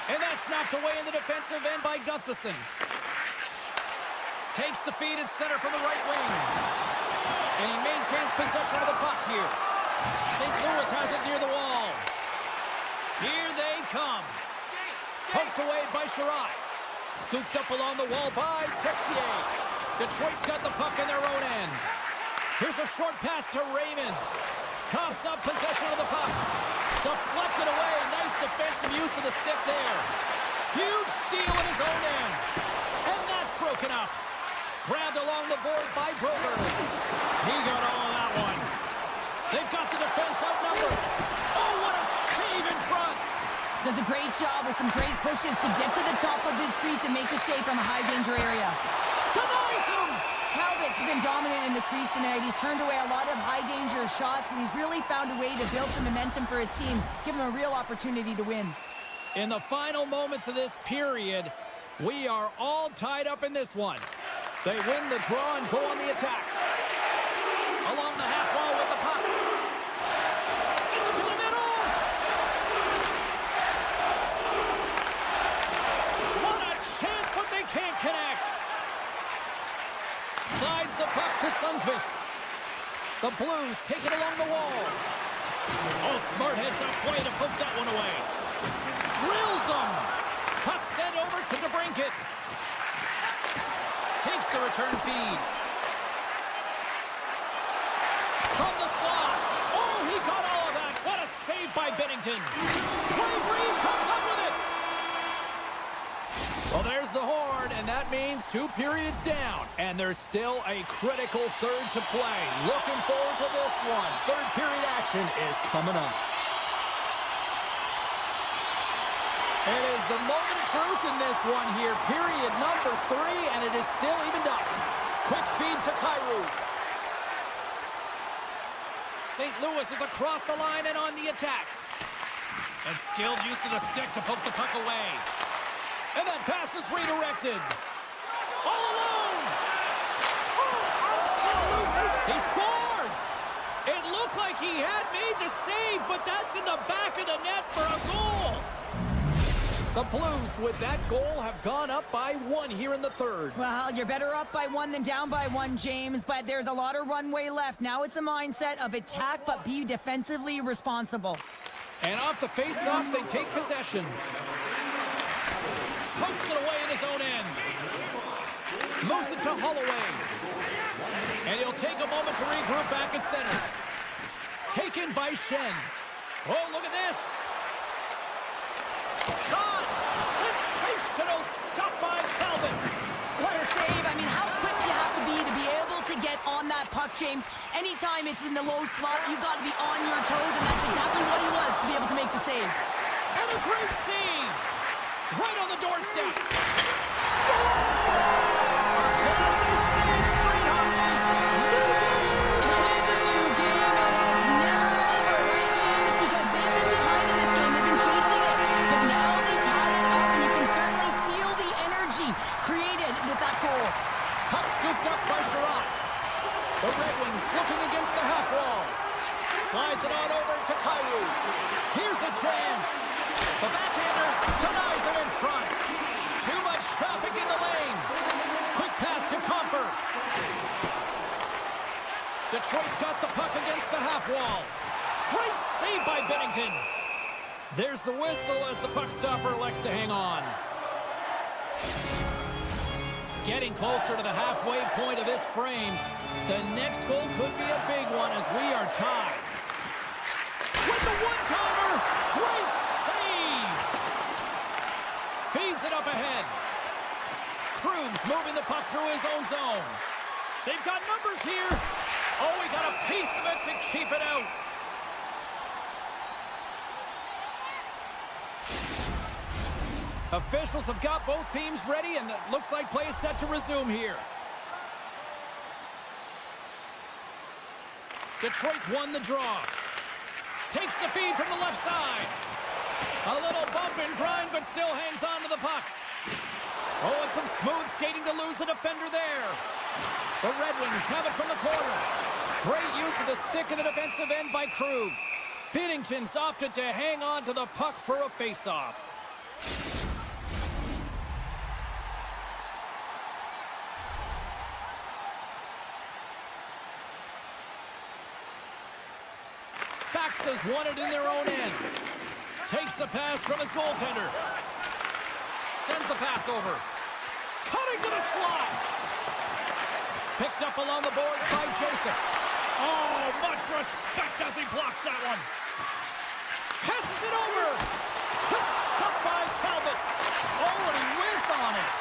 And that's knocked away in the defensive end by Gustafsson. Takes the feed at center from the right wing. And he maintains possession of the puck here. St. Louis has it near the wall. Here they come. Poked away by Sherratt. Scooped up along the wall by Texier. Detroit's got the puck in their own end. Here's a short pass to Raymond. Coughs up possession of the puck. Deflected away. Nice defensive use of the stick there. Huge steal in his own end. And that's broken up. Grabbed along the board by Broder. He got all of that one. They've got the defense outnumbered. Oh, what a save in front. Does a great job with some great pushes to get to the top of his crease and make the save from a high-danger area. Denies him. Talbot's been dominant in the crease tonight. He's turned away a lot of high-danger shots, and he's really found a way to build some momentum for his team, give him a real opportunity to win. In the final moments of this period, we are all tied up in this one. They win the draw and go on the attack. Along the half wall with the puck. Sends it to the middle. What a chance, but they can't connect. Slides the puck to Sundqvist. The Blues take it along the wall. Oh, smart heads up play to push that one away. Drills them. Puck sent over to DeBrincat. Takes the return feed. From the slot. Oh, he got all of that. What a save by Bennington. Wade Reed comes up with it. Well, there's the horn, and that means 2 periods down. And there's still a critical third to play. Looking forward to this one. Third period action is coming up. It is the moment of truth in this one here. Period number 3, and it is still evened up. Quick feed to Kyrou. St. Louis is across the line and on the attack. And skilled use of the stick to poke the puck away. And that pass is redirected. All alone! Oh, absolutely! He scores! It looked like he had made the save, but that's in the back of the net for a goal. The Blues, with that goal, have gone up by 1 here in the third. Well, you're better up by 1 than down by 1, James, but there's a lot of runway left. Now it's a mindset of attack, but be defensively responsible. And off the face-off, they take possession. Pumps it away in his own end. Moves it to Holloway. And he'll take a moment to regroup back at center. Taken by Shen. Oh, look at this. Shot! Sensational stop by Calvin. What a save. I mean, how quick you have to be able to get on that puck, James. Anytime it's in the low slot, you got to be on your toes, and that's exactly what he was to be able to make the save. And a great save. Right on the doorstep. The Red Wings looking against the half wall. Slides it on over to Kyrou. Here's a chance. The backhander denies him in front. Too much traffic in the lane. Quick pass to Comfer. Detroit's got the puck against the half wall. Great save by Bennington. There's the whistle as the puck stopper elects to hang on. Getting closer to the halfway point of this frame. The next goal could be a big one as we are tied. With the one-timer, great save! Feeds it up ahead. Cruz moving the puck through his own zone. They've got numbers here. Oh, he got a piece of it to keep it out. Officials have got both teams ready, and it looks like play is set to resume here. Detroit's won the draw. Takes the feed from the left side. A little bump and grind, but still hangs on to the puck. Oh, and some smooth skating to lose the defender there. The Red Wings have it from the corner. Great use of the stick in the defensive end by Krug. Binnington's opted to hang on to the puck for a face-off. Faxas won it in their own end. Takes the pass from his goaltender. Sends the pass over. Cutting to the slot. Picked up along the boards by Joseph. Oh, much respect as he blocks that one. Passes it over. Quick stop by Talbot. Oh, and he whiffs on it.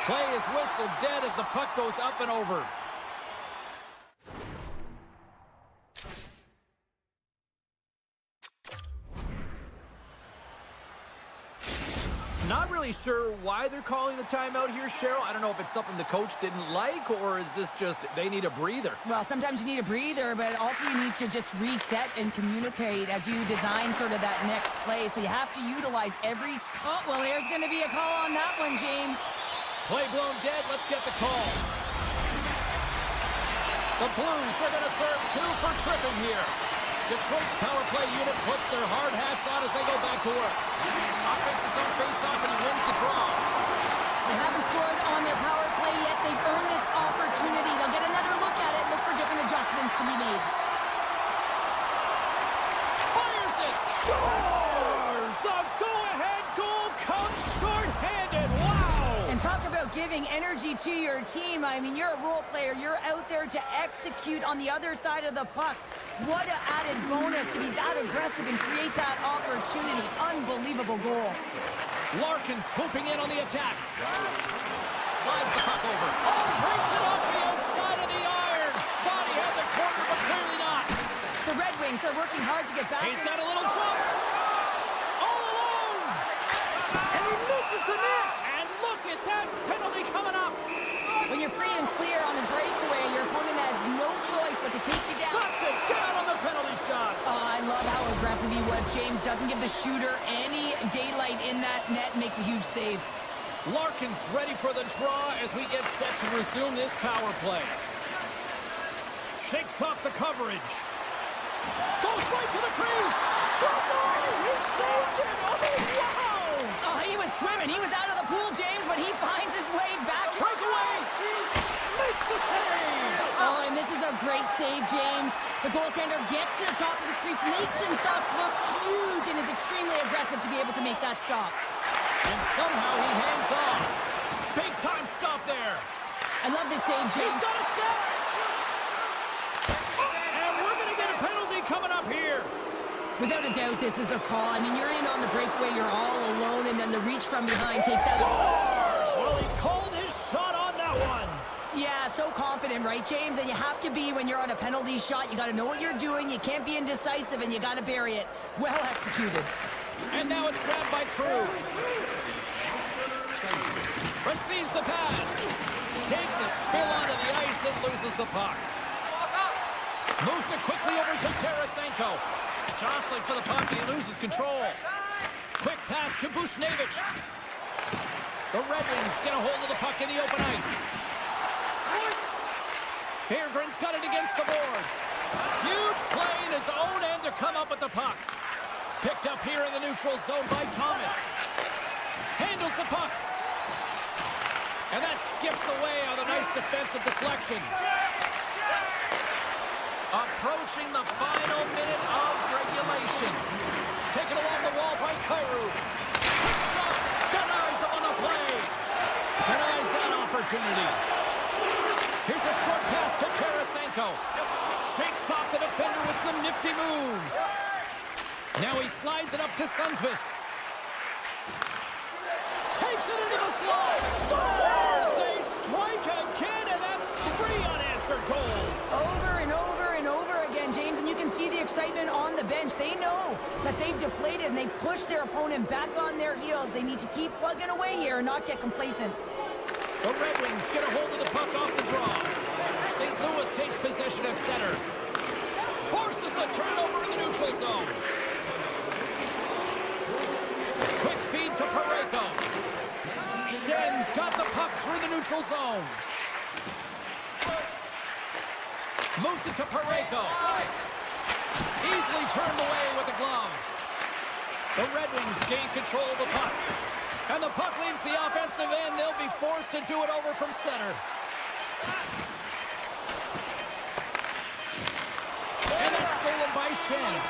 Play is whistled dead as the puck goes up and over. Not really sure why they're calling the timeout here, Cheryl. I don't know if it's something the coach didn't like, or is this just they need a breather? Well, sometimes you need a breather, but also you need to just reset and communicate as you design sort of that next play. So you have to utilize every... Oh, well, there's going to be a call on that one, James. Play blown dead. Let's get the call. The Blues are going to serve 2 for tripping here. Detroit's power play unit puts their hard hats on as they go back to work. Offense is on face-off and he wins the draw. They haven't scored on their power play yet. They've earned this opportunity. They'll get another look at it, look for different adjustments to be made. Fires it! Scores! The go-ahead goal comes short-handed. Wow! And talk about giving energy to your team. I mean, you're a role player. You're out there to execute on the other side of the puck. What an added bonus to be that aggressive and create that opportunity. Unbelievable goal. Larkin swooping in on the attack. Slides the puck over. Oh, breaks it off the outside of the iron. Thought he had the corner, but clearly not. The Red Wings are working hard to get back. He's got a little jump. All alone. And he misses the net. And look at that penalty coming up. When you're free and clear on a breakaway, your opponent has no choice but to take you down. Shuts it down on the penalty shot. I love how aggressive he was. James doesn't give the shooter any daylight in that net. Makes a huge save. Larkin's ready for the draw as we get set to resume this power play. Shakes off the coverage. Goes right to the crease. Scored! He saved it! Oh, wow! Oh, he was swimming. He was out of the pool, James, but he finds his way back. Breakaway! Makes the save! Oh, and this is a great save, James. The goaltender gets to the top of his crease, makes himself look huge, and is extremely aggressive to be able to make that stop. And somehow he hangs on. Big time stop there. I love this save, James. He's got a step. And we're going to get a penalty coming up here. Without a doubt, this is a call. I mean, you're in on the breakaway, you're all alone, and then the reach from behind takes out. Scores! Well, he called his shot on that one. Yeah, so confident, right, James? And you have to be when you're on a penalty shot. You got to know what you're doing. You can't be indecisive, and you got to bury it. Well executed. And now it's grabbed by Krug. Receives the pass. Takes a spill onto the ice and loses the puck. Moves it quickly over to Tarasenko. Jostling for the puck and he loses control. Quick pass to Bushnevich. The Red Wings get a hold of the puck in the open ice. Berggren's got it against the boards. Huge play in his own end to come up with the puck. Picked up here in the neutral zone by Thomas. Handles the puck. And that skips away on a nice defensive deflection. Approaching the final minute of regulation. Taken along the wall by Kyrou. Quick shot. Denies him on the play. Denies that opportunity. Here's a short pass to Tarasenko. Shakes off the defender with some nifty moves. Now he slides it up to Sundqvist. Takes it into the slot. Scores! They strike again, and that's 3 unanswered goals. Over and over and over again, James, and you can see the excitement on the bench. They know that they've deflated, and they push their opponent back on their heels. They need to keep plugging away here and not get complacent. The Red Wings get a hold of the puck off the draw. St. Louis takes possession at center. Here's the turnover in the neutral zone. Quick feed to Parayko. Shen's got the puck through the neutral zone. Moves it to Parayko. Easily turned away with the glove. The Red Wings gain control of the puck. And the puck leaves the offensive end. They'll be forced to do it over from center. And that's stolen by Shen.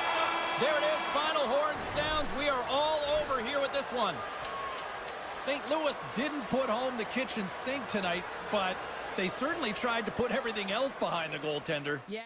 There it is. Final horn sounds. We are all over here with this one. St. Louis didn't put home the kitchen sink tonight, but they certainly tried to put everything else behind the goaltender. Yeah.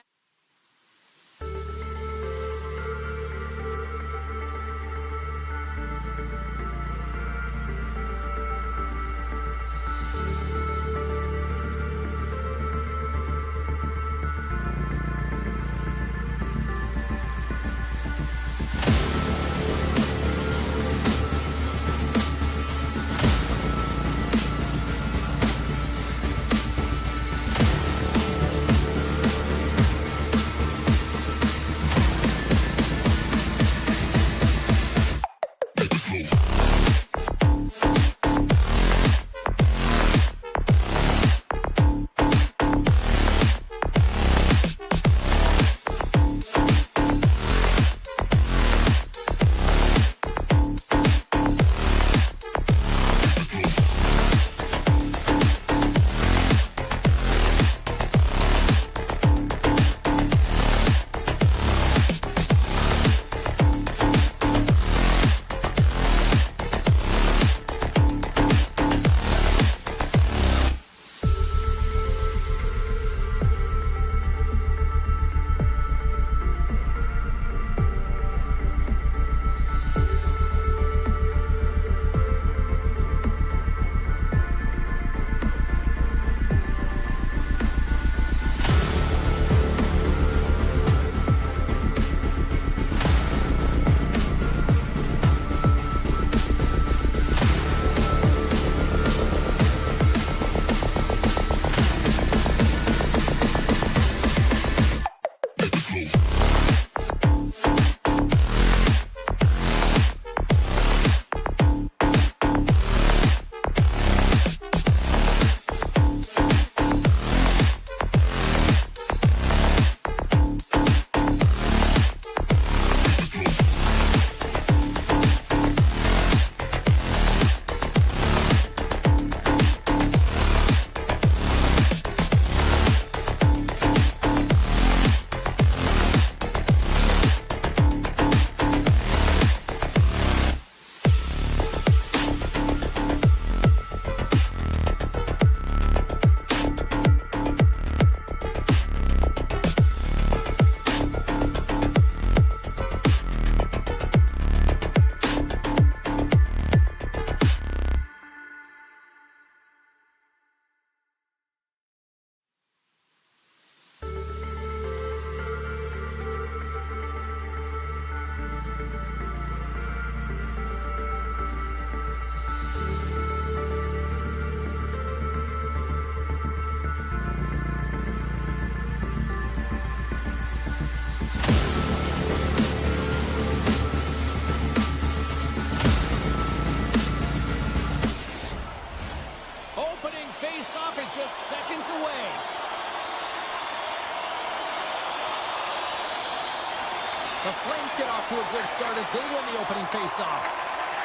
The Flames get off to a good start as they win the opening faceoff.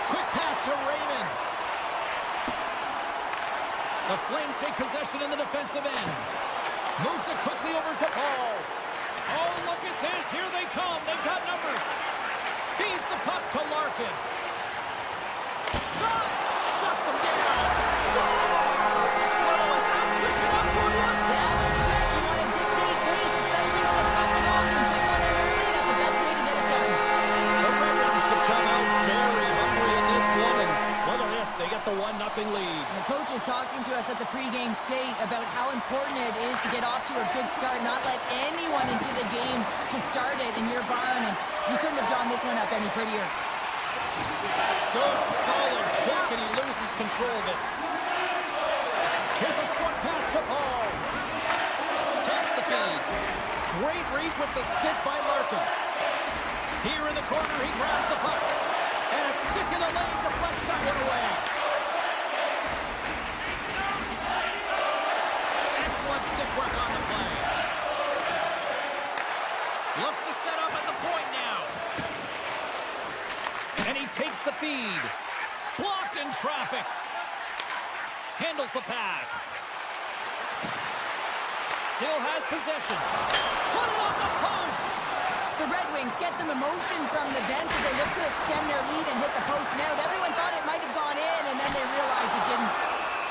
Quick pass to Raymond. The Flames take possession in the defensive end. Moves it quickly over to Paul. Oh, look at this. Here they come. They've got numbers. Feeds the puck to Larkin. Shot! Shuts him down. Score! Slow us out. Quick enough for you. That was quick. You want to dictate pace, especially when the puck drops and quick on every. That's the best way to get it done. The Red Wings have come out very hungry in this one, and look at this. They get the 1-0 lead. The coach was talking to us at the pregame skate about how important it is to get off to a good start, not let anyone into the game to start it in your barn, and you couldn't have drawn this one up any prettier. Good, solid check, and he loses control of it. Here's a short pass to Paul. Takes the feed. Great reach with the stick by Larkin. Here in the corner, he grabs the puck. And a stick in the lane deflects that one away. Excellent stick work on the play. Looks to set up at the point now. And he takes the feed. Blocked in traffic. Handles the pass. Still has possession. Put it on the post. The Red Wings get some emotion from the bench as they look to extend their lead and hit the post and out. Everyone thought it might have gone in, and then they realized it didn't.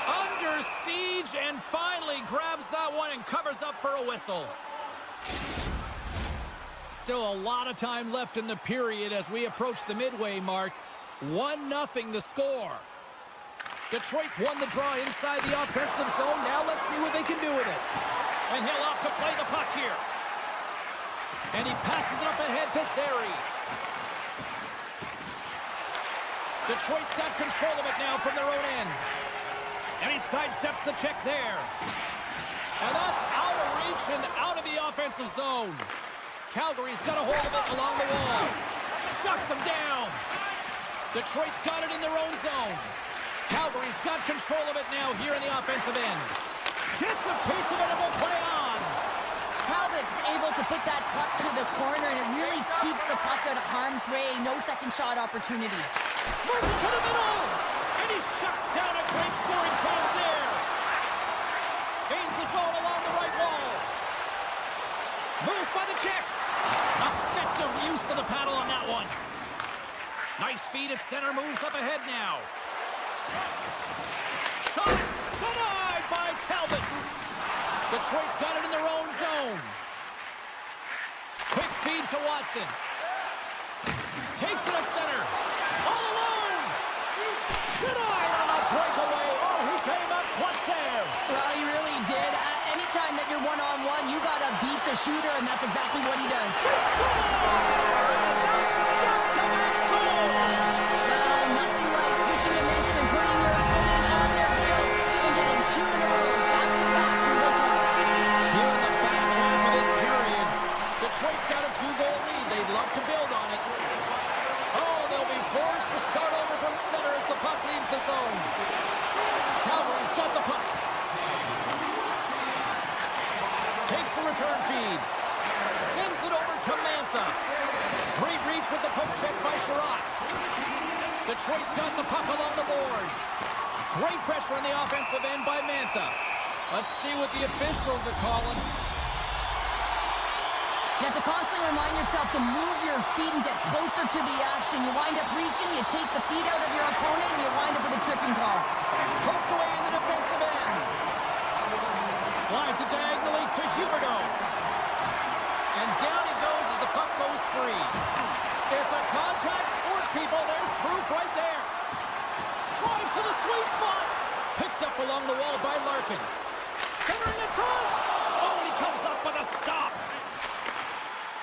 Under siege, and finally grabs that one and covers up for a whistle. Still a lot of time left in the period as we approach the midway mark. 1-0 the score. Detroit's won the draw inside the offensive zone. Now let's see what they can do with it. And he'll opt to play the puck here. And he passes it up ahead to Zary. Detroit's got control of it now from their own end. And he sidesteps the check there. And that's out of reach and out of the offensive zone. Calgary's got a hold of it along the wall. Shuts him down. Detroit's got it in their own zone. Calgary's got control of it now here in the offensive end. Gets a piece of it and will play on. Talbot's able to put that puck to the corner, and it really keeps the puck out of harm's way. No second shot opportunity. Moves it to the middle. And he shuts down a great scoring chance there. Gains the zone along the right wall. Moves by the check. Effective use of the paddle on that one. Nice feed at center. Moves up ahead now. Shot denied by Talbot. Detroit's got it in their own zone. Quick feed to Watson. Takes it to center. All alone. Denied on a breakaway. Oh, he came up clutch there. Well, he really did. Anytime that you're one-on-one, you got to beat the shooter, and that's exactly what he does. That's back-to-back goals. Nothing like switching dimension and putting your opponent on their heels and getting two in a row, back-to-back from the goal. Here in the back half of this period, Detroit's got a 2-goal lead. They'd love to build on it. Oh, they'll be forced to start over from center as the puck leaves the zone. Calgary's got the puck. Takes the return feed. Sends it over to Mantha. Great reach with the poke check by Sherratt. Detroit's got the puck along the boards. Great pressure on the offensive end by Mantha. Let's see what the officials are calling. You have to constantly remind yourself to move your feet and get closer to the action. You wind up reaching, you take the feet out of your opponent, and you wind up with a tripping call. Poked away in the defensive end. Slides it diagonally to Huberdeau. And down it goes as the puck goes free. It's a contact sport, people. There's proof right there. Drives to the sweet spot. Picked up along the wall by Larkin. Centering in front. Oh, and he comes up with a stop.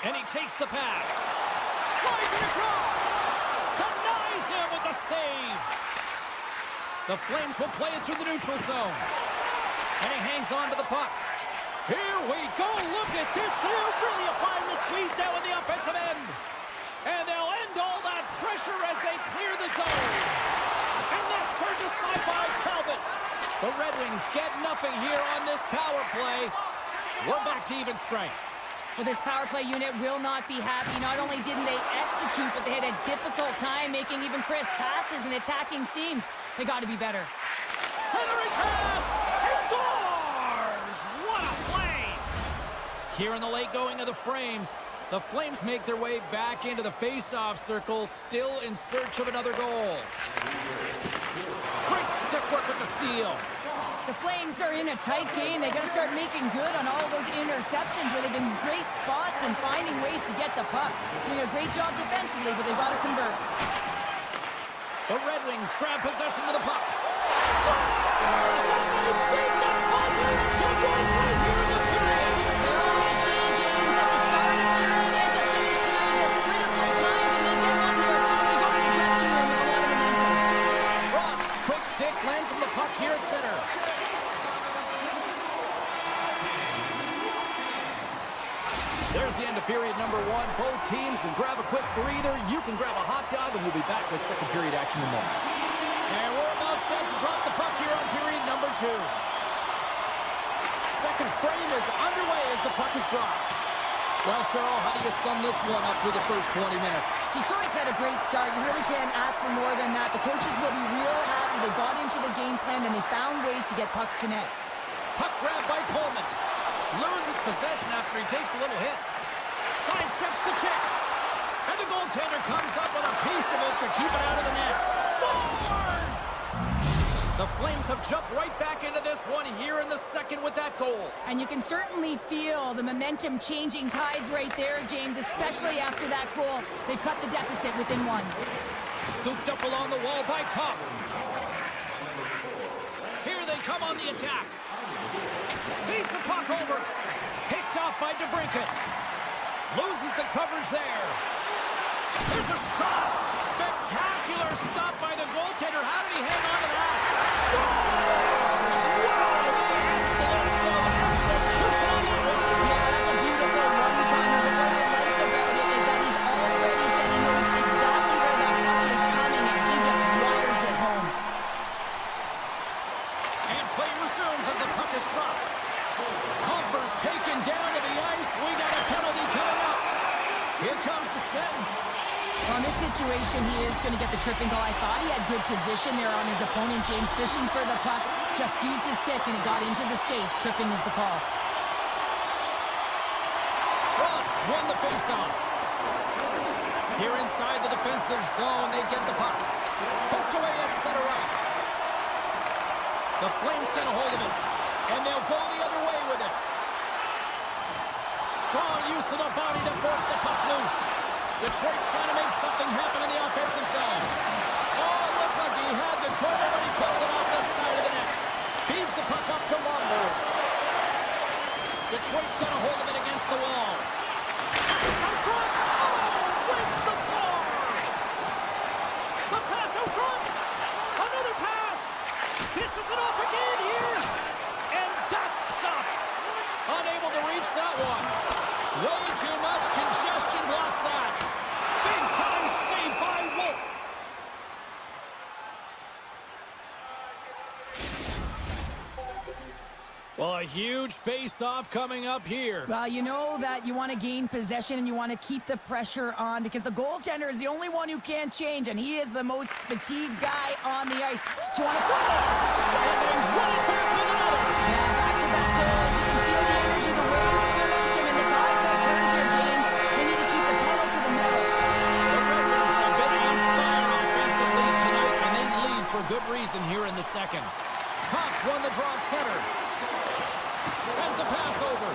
And he takes the pass. Slides it across. Denies him with the save. The Flames will play it through the neutral zone. And he hangs on to the puck. Here we go. Look at this. They're really applying the squeeze now in the offensive end. And they'll end all that pressure as they clear the zone. And that's turned aside by Talbot. The Red Wings get nothing here on this power play. We're back to even strength. Well, this power play unit will not be happy. Not only didn't they execute, but they had a difficult time making even crisp passes and attacking seams. They got to be better. Centering pass. He scores! What a play! Here in the late going of the frame, the Flames make their way back into the face-off circle, still in search of another goal. Great stick work with the steal. The Flames are in a tight game. They got to start making good on all of those interceptions where they've been great spots and finding ways to get the puck. Doing a great job defensively, but they've got to convert. The Red Wings grab possession of the puck. Scores! And they beat the buzzer to win right here in the period. They're always seeing James at the start of period and to finish periods at critical times, and they get one here. They go to the dressing room with a lot of momentum. Frost, quick stick, lands from the puck here at center. crowd, and we'll be back with second period action in moments. And we're about set to drop the puck here on period number 2. Second frame is underway as the puck is dropped. Well, Cheryl, how do you sum this one up through the first 20 minutes? Detroit's had a great start. You really can't ask for more than that. The coaches will be real happy. They bought into the game plan, and they found ways to get pucks to net. Puck grab by Coleman. Loses possession after he takes a little hit. Sidesteps the check. And the goaltender comes up with a piece of it to keep it out of the net. Scores! The Flames have jumped right back into this one here in the second with that goal. And you can certainly feel the momentum changing tides right there, James, especially after that goal. They've cut the deficit within one. Scooped up along the wall by Cobb. Here they come on the attack. Feeds the puck over. Picked off by DeBrincat. Loses the coverage there. There's a shot. Spectacular stop by the goaltender. How did he hang on to that? Scores! Wow, the excellence of execution on that one. Yeah, that's a beautiful one-timer. But what I like about it is that he's already said he knows exactly where that puck is coming, and he just wires it home. And play resumes as the puck is dropped. Comfer's taken down to the ice. We got a penalty coming up. Here comes the sentence. Well, in this situation, he is going to get the tripping call. I thought he had good position there on his opponent. James fishing for the puck, just used his stick, and it got into the skates. Tripping is the call. Frost's won the faceoff. Here inside the defensive zone, they get the puck. Poked away at center ice. The Flames get a hold of it, and they'll go the other way with it. Strong use of the body to force the puck loose. Detroit's trying to make something happen in the offensive zone. Oh, it looked like he had the corner, but he puts it off the side of the net. Feeds the puck up to Longboard. Detroit's got a hold of it against the wall. It's out front. Oh, wins the ball. The pass out front. Another pass. Dishes it off again here. And that's stopped. Unable to reach that one. Way too much congestion blocks that. Big time save by Wolf. Well, a huge face-off coming up here. Well, you know that you want to gain possession and you want to keep the pressure on because the goaltender is the only one who can't change, and he is the most fatigued guy on the ice. So you want to stop it. And they run it back with another. Yeah, back-to-back goals. You can feel the energy, the wave, the momentum, and the tides have turned here, James. They need to keep the pedal to the metal. The Red Wings have been on fire offensively tonight, and they lead for good reason here in the second. Cops won the draw at center. Sends a pass over.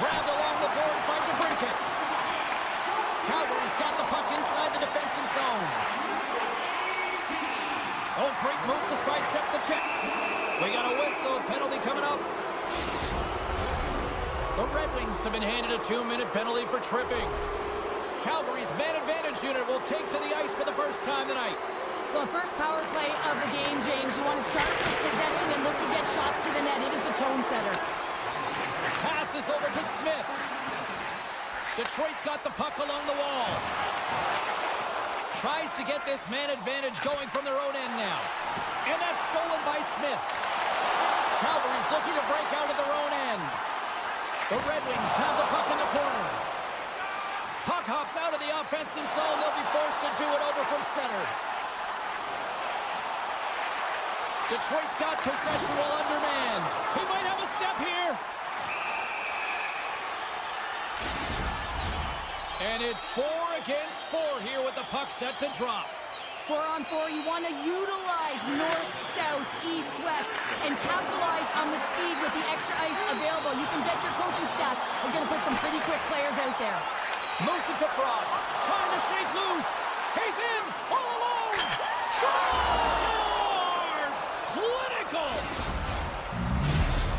Grabbed along the boards by DeBrincat. Calgary's got the puck inside the defensive zone. Oh, great move to sidestep the check. We got a whistle. Penalty coming up. The Red Wings have been handed a 2-minute penalty for tripping. Calgary's man advantage unit will take to the ice for the first time tonight. Well, first power play of the game, James. You want to start with possession and look to get shots to the net. It is the tone setter. Passes over to Smith. Detroit's got the puck along the wall. Tries to get this man advantage going from their own end now. And that's stolen by Smith. Calgary's looking to break out of their own end. The Red Wings have the puck in the corner. Puck hops out of the offensive zone. They'll be forced to do it over from center. Detroit's got possession while undermanned. He might have a step here. And it's 4 against 4 here with the puck set to drop. 4-on-4, you want to utilize north, south, east, west, and capitalize on the speed with the extra ice available. You can bet your coaching staff is going to put some pretty quick players out there. Moves it to Frost. Trying to shake loose. He's in. All alone. Scores! Clinical.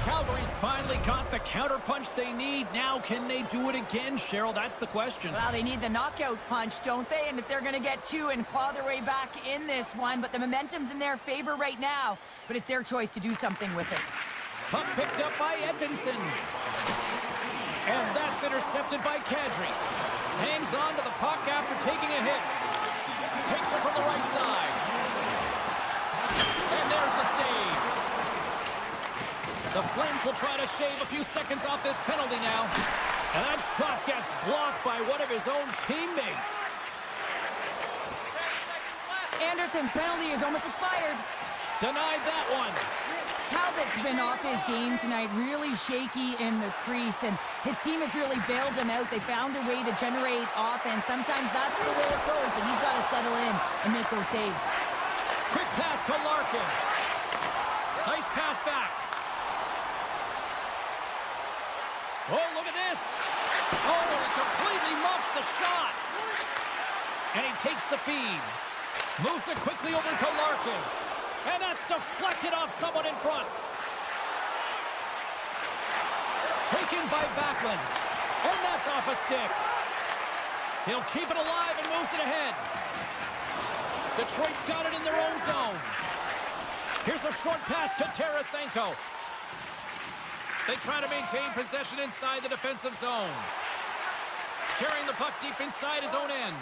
Calgary's finally got the counterpunch they need. Now, can they do it again, Cheryl? That's the question. Well, they need the knockout punch, don't they? And if they're going to get 2 and claw their way back in this one, but the momentum's in their favor right now. But it's their choice to do something with it. Puck picked up by Edvinsson. And that's intercepted by Kadri. Hangs on to the puck after taking a hit. from the right side. And there's the save. The Flames will try to shave a few seconds off this penalty now. And that shot gets blocked by one of his own teammates. Anderson's penalty is almost expired. Denied that one. Talbot's been off his game tonight, really shaky in the crease, and his team has really bailed him out. They found a way to generate offense. Sometimes that's the way it goes, but he's got to settle in and make those saves. Quick pass to Larkin. Nice pass back. Oh, look at this. Oh, he completely muffs the shot. And he takes the feed. Moves it quickly over to Larkin. And that's deflected off someone in front. Taken by Backlund. And that's off a stick. He'll keep it alive and moves it ahead. Detroit's got it in their own zone. Here's a short pass to Tarasenko. They try to maintain possession inside the defensive zone. Carrying the puck deep inside his own end.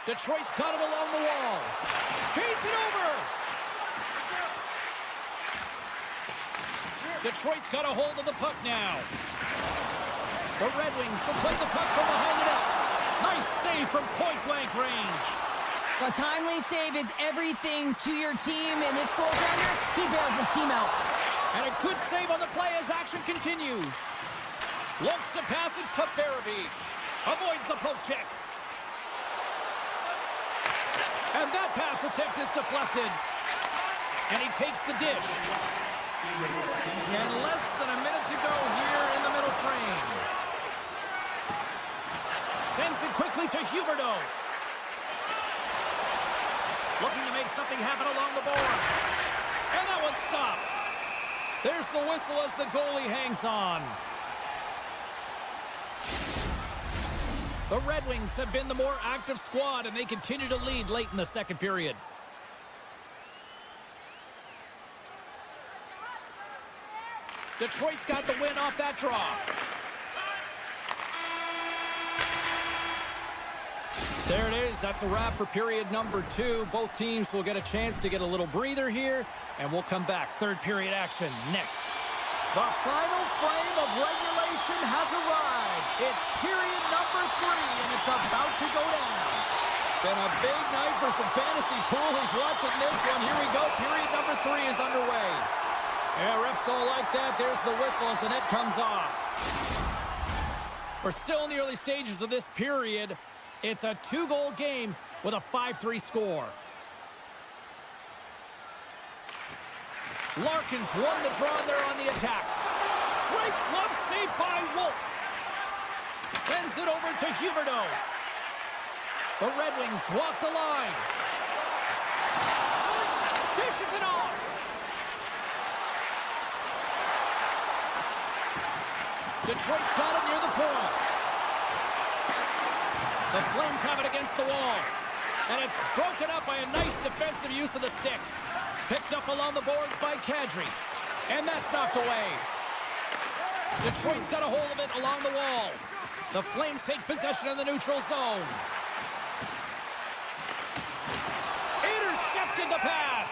Detroit's got it along the wall. Feeds it over. Detroit's got a hold of the puck now. The Red Wings will play the puck from behind the net. Nice save from point-blank range. A timely save is everything to your team, and this goaltender, he bails his team out. And a good save on the play as action continues. Looks to pass it to Farabee. Avoids the poke check. And that pass attempt is deflected. And he takes the dish. And less than a minute to go here in the middle frame. Sends it quickly to Huberdeau. Looking to make something happen along the boards. And that one's stopped. There's the whistle as the goalie hangs on. The Red Wings have been the more active squad, and they continue to lead late in the second period. Detroit's got the win off that draw. There it is. That's a wrap for period number 2. Both teams will get a chance to get a little breather here, and we'll come back. Third period action next. The final frame of regulation has arrived. It's period number 3, and it's about to go down. Been a big night for some fantasy pool. Who's watching this one? Here we go. Period number 3 is underway. Yeah, refs don't like that. There's the whistle as the net comes off. We're still in the early stages of this period. It's a 2-goal game with a 5-3 score. Larkin's won the draw there on the attack. Great glove save by Wolf. Sends it over to Huberdeau. The Red Wings walk the line. Dishes it off. Detroit's got it near the point. The Flames have it against the wall. And it's broken up by a nice defensive use of the stick. Picked up along the boards by Kadri. And that's knocked away. Detroit's got a hold of it along the wall. The Flames take possession in the neutral zone. Intercepted the pass.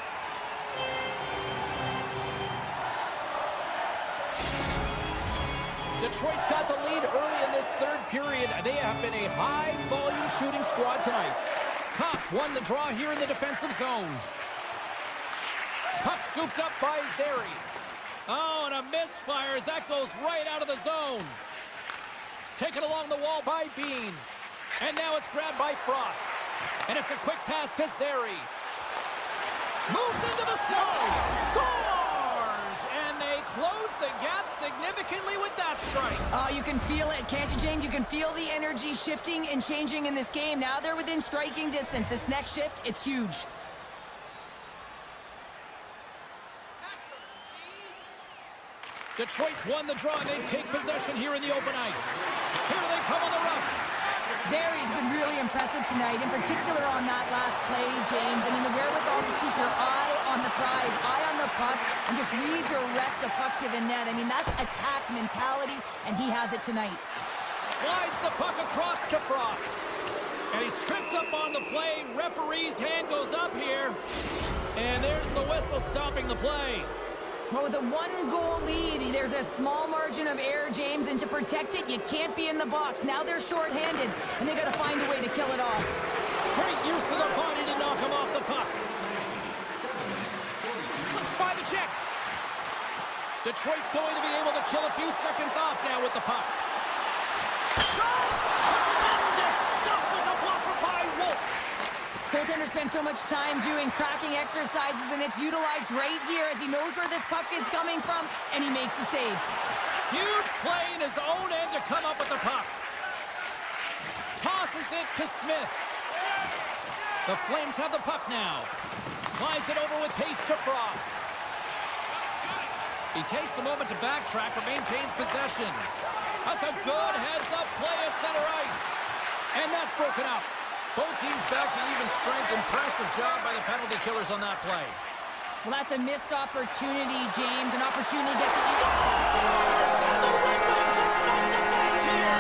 Detroit's got the lead early in this third period. They have been a high-volume shooting squad tonight. Cops won the draw here in the defensive zone. Puck scooped up by Zary. Oh, and a misfire as that goes right out of the zone. Taken along the wall by Bean. And now it's grabbed by Frost. And it's a quick pass to Zary. Moves into the slot. Scores! And they close the gap significantly with that strike. Oh, you can feel it, can't you, James? You can feel the energy shifting and changing in this game. Now they're within striking distance. This next shift, it's huge. Detroit's won the draw, and they take possession here in the open ice. Here they come on the rush. Zary's been really impressive tonight, in particular on that last play, James. I mean, the wherewithal to keep your eye on the prize, eye on the puck, and just redirect the puck to the net. I mean, that's attack mentality, and he has it tonight. Slides the puck across to Frost. And he's tripped up on the play. Referee's hand goes up here. And there's the whistle stopping the play. Well, with a one-goal lead, there's a small margin of error, James, and to protect it, you can't be in the box. Now they're shorthanded, and they got to find a way to kill it off. Great use of the body to knock him off the puck. Slips by the check. Detroit's going to be able to kill a few seconds off now with the puck. Shot! Tremendous stuff with the blocker by Wolf. Goaltender spends so much time doing tracking exercises, and it's utilized right here as he knows where this puck is coming from, and he makes the save. Huge play in his own end to come up with the puck. Tosses it to Smith. The Flames have the puck now. Slides it over with pace to Frost. He takes a moment to backtrack but maintains possession. That's a good heads-up play at center ice. And that's broken up. Both teams back to even strength. Impressive job by the penalty killers on that play. Well, that's a missed opportunity, James. An opportunity to get to... Scores! And the Red Wings ignite the fans here!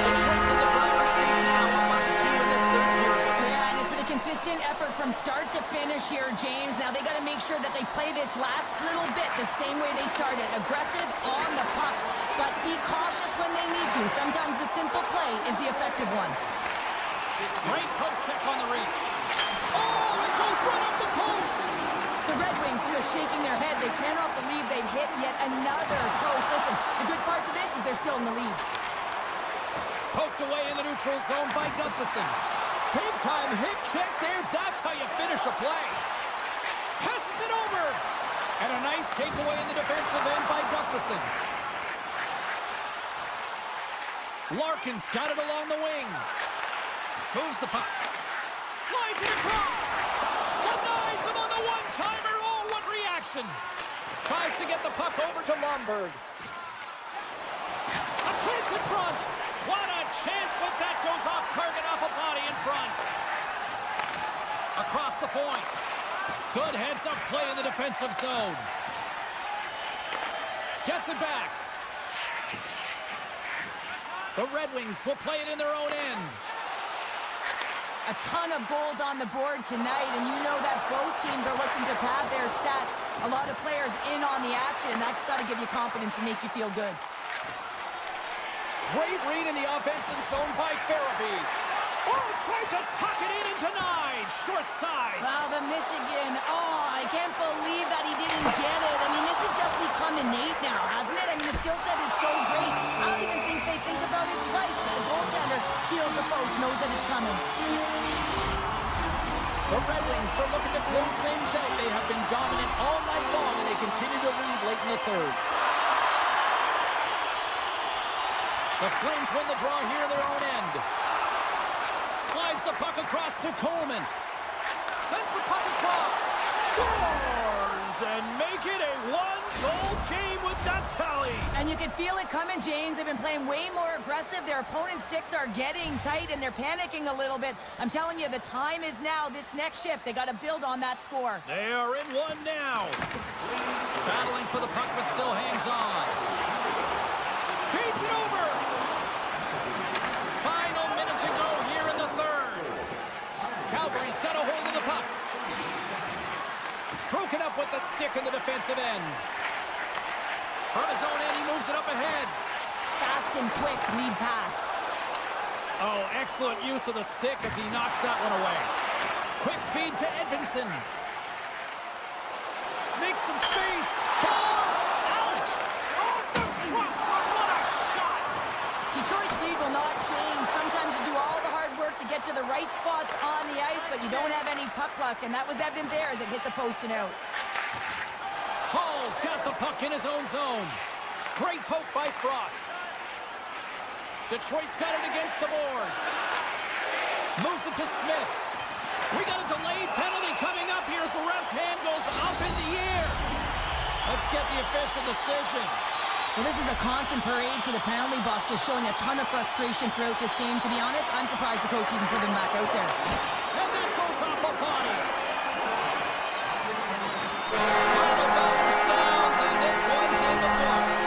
Detroit's in the driver's seat now, up by 2 in this third period. Yeah, and it's been a consistent effort from start to finish here, James. Now they got to make sure that they play this last little bit the same way they started. Aggressive on the puck, but be cautious when they need to. Sometimes the simple play is the effective one. Great poke check on the reach. Oh, it goes right up the post! The Red Wings here shaking their head. They cannot believe they've hit yet another post. Listen, the good part to this is they're still in the lead. Poked away in the neutral zone by Gustafsson. Big time hit check there. That's how you finish a play. Passes it over. And a nice takeaway in the defensive end by Gustafsson. Larkin's got it along the wing. Moves the puck. Slides it across. Denies him on the one-timer. Oh, what reaction. Tries to get the puck over to Lomberg. A chance in front. What a chance, but that goes off target, off a body in front. Across the point. Good heads-up play in the defensive zone. Gets it back. The Red Wings will play it in their own end. A ton of goals on the board tonight, and you know that both teams are looking to pad their stats. A lot of players in on the action, and that's got to give you confidence and make you feel good. Great read in the offensive zone by Farabee. Oh, tried to tuck it in and denied. Short side. Wow, the Michigan. Oh, I can't believe that he didn't get it. I mean, this has just become innate now, hasn't it? I mean, the skill set is so great. I don't even think they think about it twice, but the goaltender seals the post, knows that it's coming. The Red Wings are looking to close things out. They have been dominant all night long, and they continue to lead late in the third. The Flames win the draw here in their own end. Slides the puck across to Coleman. Sends the puck across. Scores! And make it a one-goal game with that tally. And you can feel it coming, James. They've been playing way more aggressive. Their opponent's sticks are getting tight, and they're panicking a little bit. I'm telling you, the time is now. This next shift, they got to build on that score. They are in one now. Battling for the puck, but still hangs on. Feeds it over. Final minute to go here in the third. Calgary's got a hold of the puck. Broken up with the stick in the defensive end. From his own end, he moves it up ahead. Fast and quick lead pass. Oh, excellent use of the stick as he knocks that one away. Quick feed to Edvinsson. Makes some space. Ball out! Off the crossbar, what a shot! Detroit's lead will not change. Sometimes you do all the hard work to get to the right spots on the ice, but you don't have any puck luck, and that was evident there as it hit the post and out. Hall's got the puck in his own zone. Great poke by Frost. Detroit's got it against the boards. Moves it to Smith. We got a delayed penalty coming up here as the ref's hand goes up in the air. Let's get the official decision. Well, this is a constant parade to the penalty box, just showing a ton of frustration throughout this game. To be honest, I'm surprised the coach even put him back out there. And that goes off a body. Final buzzer sounds, and this one's in the books.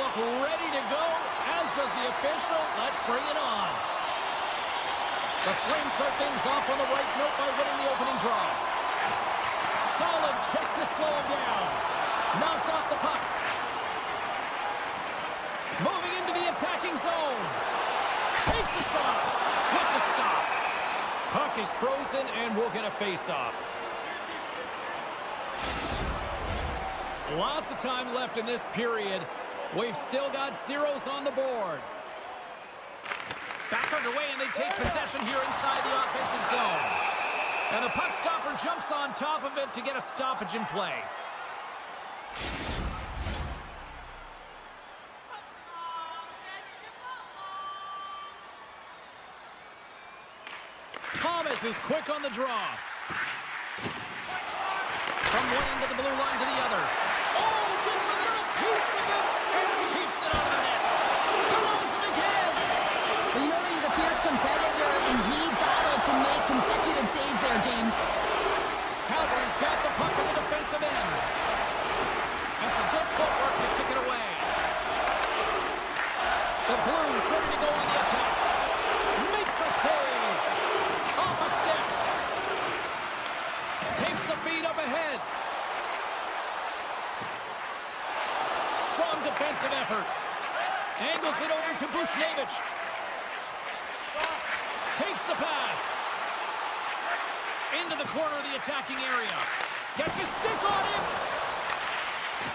look ready to go, as does the official. Let's bring it on. The Flames start things off on the right note by winning the opening draw. Solid check to slow him down. Knocked off the puck. Moving into the attacking zone. Takes a shot. With the stop. Puck is frozen and we'll get a face-off. Lots of time left in this period. We've still got zeros on the board. Back underway, and they take possession here inside the offensive zone. And the puck stopper jumps on top of it to get a stoppage in play. Thomas is quick on the draw. From one end of the blue line to the other. Oh, gets a little piece of it and keeps it out of the net. Blows it again. Well, you know that he's a fierce competitor, and he battled to make consecutive saves there, James. Calgary's got the puck in the defensive end. And some good footwork to kick it away. The Blues ready to go on the attack. Makes a save. Off a stick. Takes the feed up ahead. Strong defensive effort. Angles it over to Bushnevich. Takes the pass. Into the corner of the attacking area. Gets his stick on it.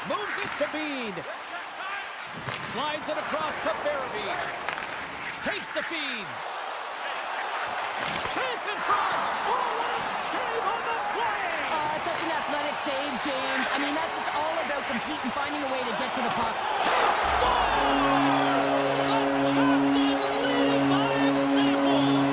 Moves it to Bean. Slides it across to Farabee. Takes the feed. Chance in front. Oh, what a save on the play. Such an athletic save, James. I mean, that's just all about competing, finding a way to get to the puck. He scores! The captain leading by example.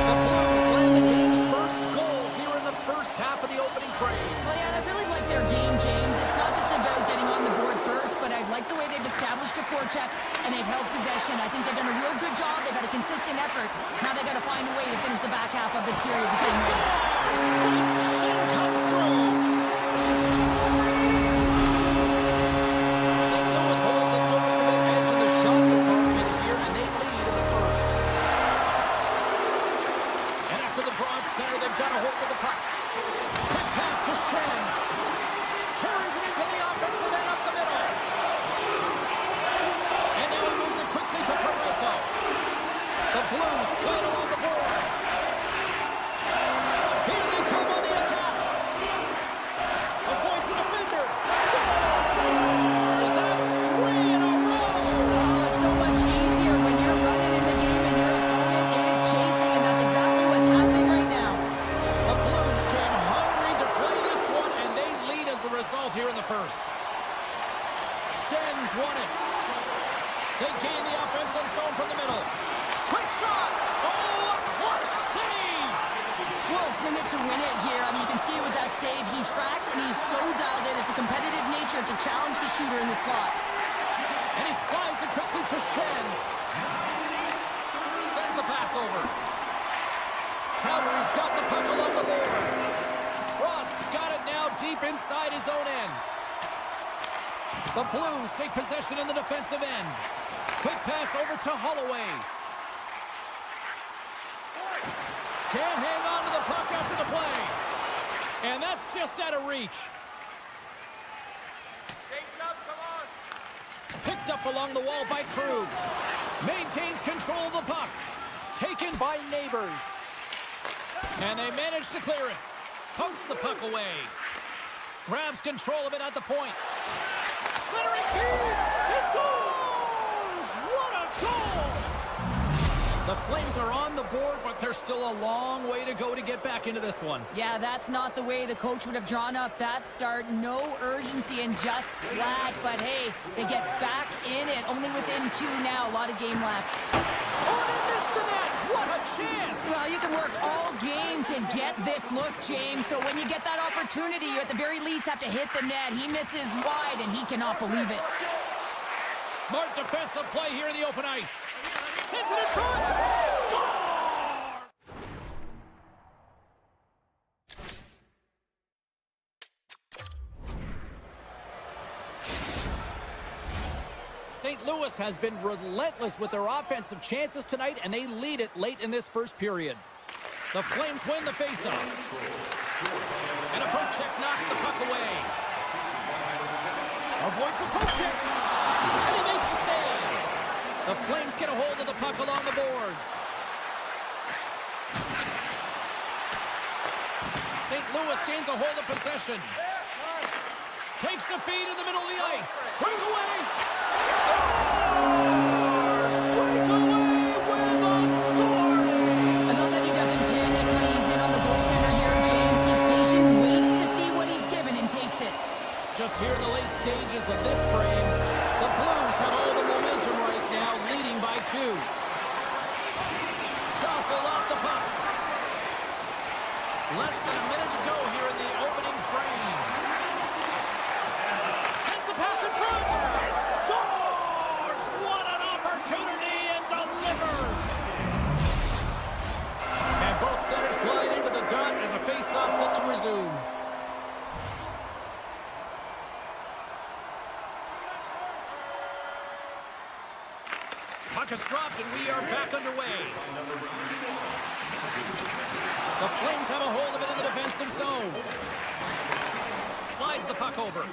The Blues land the game's first goal here in the first half of the opening frame. Well, yeah, I really like their game, James. It's not just about getting on the board first, but I like the way they've established a forecheck and they've held possession. I think they've done a real good job. They've had a consistent effort. Now they've got to find a way to finish the back half of this period the same way. Shin comes through. St. Louis holds a noticeable edge in the shot department here, and they lead in the first. And after the draw at center, they've got a hold of the puck. Quick pass to Shen. Carries it into the offensive end up the middle. And now he moves it quickly to Parayko. The Blues playing along the boards. Here they come on the attack. Avoids the defender. Scores! That's 3 in a row. Oh, it's so much easier when you're running in the game and your opponent is chasing, and that's exactly what's happening right now. The Blues came hungry to play this one, and they lead as a result here in the first. Shen's won it. They gain the offensive zone from the middle. Quick shot! Oh, a clutch save! Wolf's in it to win it here. I mean, you can see it with that save. He tracks, and he's so dialed in. It's a competitive nature to challenge the shooter in the slot. And he slides it quickly to Shen. Sends the pass over. Calgary's got the puck along the boards. Frost's got it now deep inside his own end. The Blues take possession in the defensive end. Quick pass over to Holloway. Can't hang on to the puck after the play. And that's just out of reach. Picked up along the wall by Krug. Maintains control of the puck. Taken by Neighbors. And they manage to clear it. Pokes the puck away. Grabs control of it at the point. Centering feed. He scores! What a goal! The Flames are on the board, but there's still a long way to go to get back into this one. Yeah, that's not the way the coach would have drawn up that start. No urgency and just flat. But hey, they get back in it. Only within 2 now. A lot of game left. Oh, they missed the net! What a chance! Well, you can work all game to get this look, James. So when you get that opportunity, you at the very least have to hit the net. He misses wide, and he cannot believe it. Smart defensive play here in the open ice. Sends it in front. Score! St. Louis has been relentless with their offensive chances tonight, and they lead it late in this first period. The Flames win the faceoff. And a poke check knocks the puck away. Avoids the poke check. And he makes the save. The Flames get a hold of the puck along the boards. St. Louis gains a hold of possession. Takes the feed in the middle of the ice. Breakaway. Scores! Breakaway with authority. I love that he doesn't panic when he's in on the goaltender here, James. He's patient, waits to see what he's given, and takes it. Just here in the late stages of this frame, the Blues have all the momentum right now, leading by 2. Jostled off the puck. Less than a minute to go here in the opening frame. Sends the pass in front. And scores! What an opportunity, and delivers! And both centers glide into the dot as a face-off set to resume. Puck is dropped, and we are back underway. The Flames have a hold of it in the defensive zone. Slides the puck over.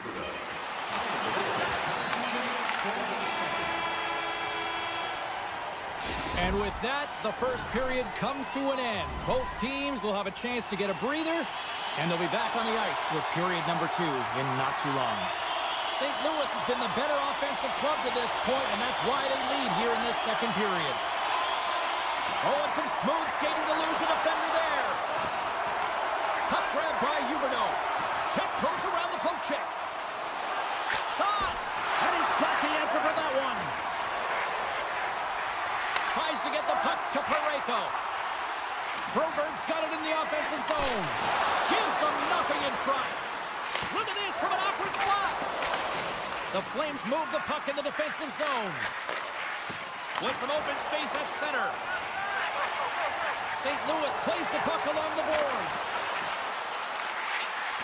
And with that, the first period comes to an end. Both teams will have a chance to get a breather, and they'll be back on the ice with period number 2 in not too long. St. Louis has been the better offensive club to this point, and that's why they lead here in this second period. Oh, and some smooth skating to lose the defender there. Puck grabbed by Huberdeau. Tiptoes around the poke check. Shot! And he's got the answer for that one. Tries to get the puck to Parayko. Broberg's got it in the offensive zone. Gives them nothing in front. Look at this from an awkward spot. The Flames move the puck in the defensive zone. With some open space at center. St. Louis plays the puck along the boards.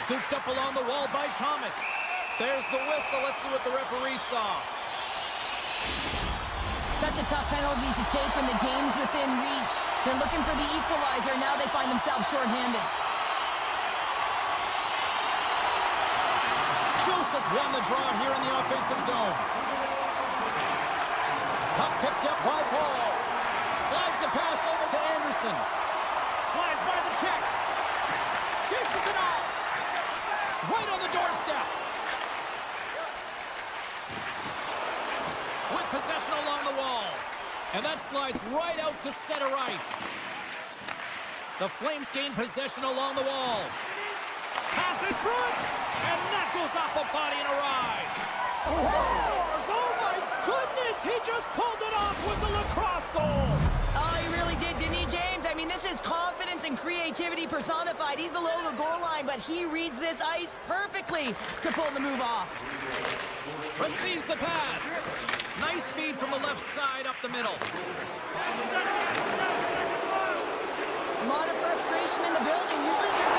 Scooped up along the wall by Thomas. There's the whistle. Let's see what the referee saw. Such a tough penalty to take when the game's within reach. They're looking for the equalizer. Now they find themselves shorthanded. Joseph's won the draw here in the offensive zone. Puck picked up by Paul. Slides the pass over to Anderson. Slides by the check. Dishes it off. Right on the doorstep. With possession along the wall. And that slides right out to center ice. The Flames gain possession along the wall. Pass in front. And that goes off the body and a ride. Scores! Oh my goodness! He just pulled it off with the lacrosse goal. Oh, he really did, didn't he, James? I mean, this is confidence and creativity personified. He's below the goal line, but he reads this ice perfectly to pull the move off. Receives the pass. Nice feed from the left side up the middle. A lot of frustration in the building. Usually there's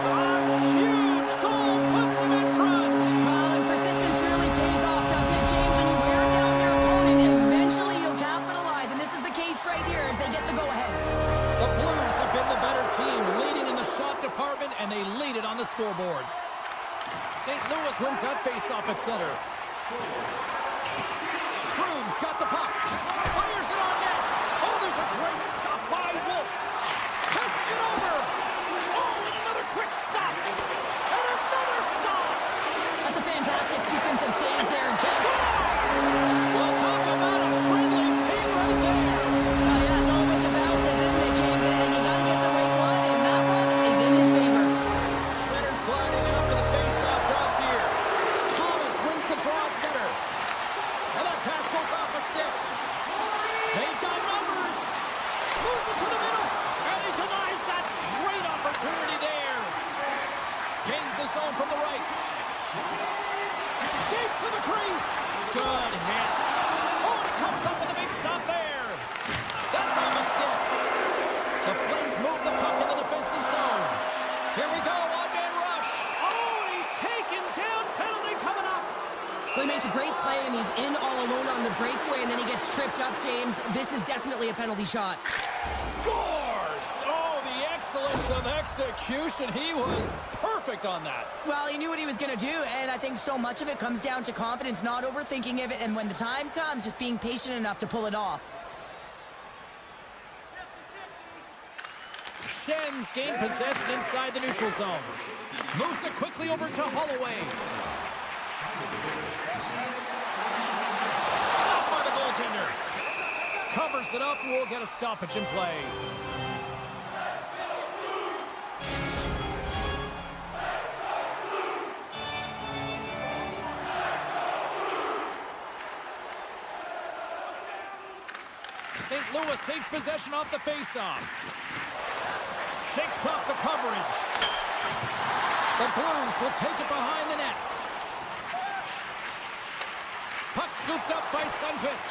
A huge goal puts him in front. well, and persistence really pays off, doesn't it, James? When you wear down your opponent, eventually you'll capitalize, and this is the case right here as they get the go-ahead. The Blues have been the better team, leading in the shot department, and they lead it on the scoreboard. St. Louis wins that face-off at center. Kroom's got the puck. Fires it on net. Oh, there's a great stop by Wolf. Passes it over. Oh, and another quick stop. And another stop. That's a fantastic sequence of saves there, James. Well, talk about a friendly pay right there. Oh, yeah, it's all about the bounces, isn't it, James? And you got to get the right one, and that one is in his favor. Center's gliding up to the face-off toss here. Thomas wins the draw at center. And that pass goes off a stick. They've got numbers. Moves it to the middle. And he denies that great opportunity there. Gains the zone from the right. Skates to the crease. Good hit. Oh, and it comes up with a big stop there. That's on the stick. The Flames move the puck in the defensive zone. Here we go, one-man rush. Oh, and he's taken down. Penalty coming up. Well, he made It's a great play, and he's in all alone on the breakaway, and then he gets tripped up, James. This is definitely a penalty shot. Scores! Oh, the excellence of execution. He was perfect on that. Well, he knew what he was going to do, and I think so much of it comes down to confidence, not overthinking of it, and when the time comes, just being patient enough to pull it off. Shen's gain possession inside the neutral zone. Moves it quickly over to Holloway. Stopped by the goaltender. Covers it up, and we'll get a stoppage in play. St. Louis takes possession off the faceoff. Shakes off the coverage. The Blues will take it behind the net. Puck scooped up by Sundqvist.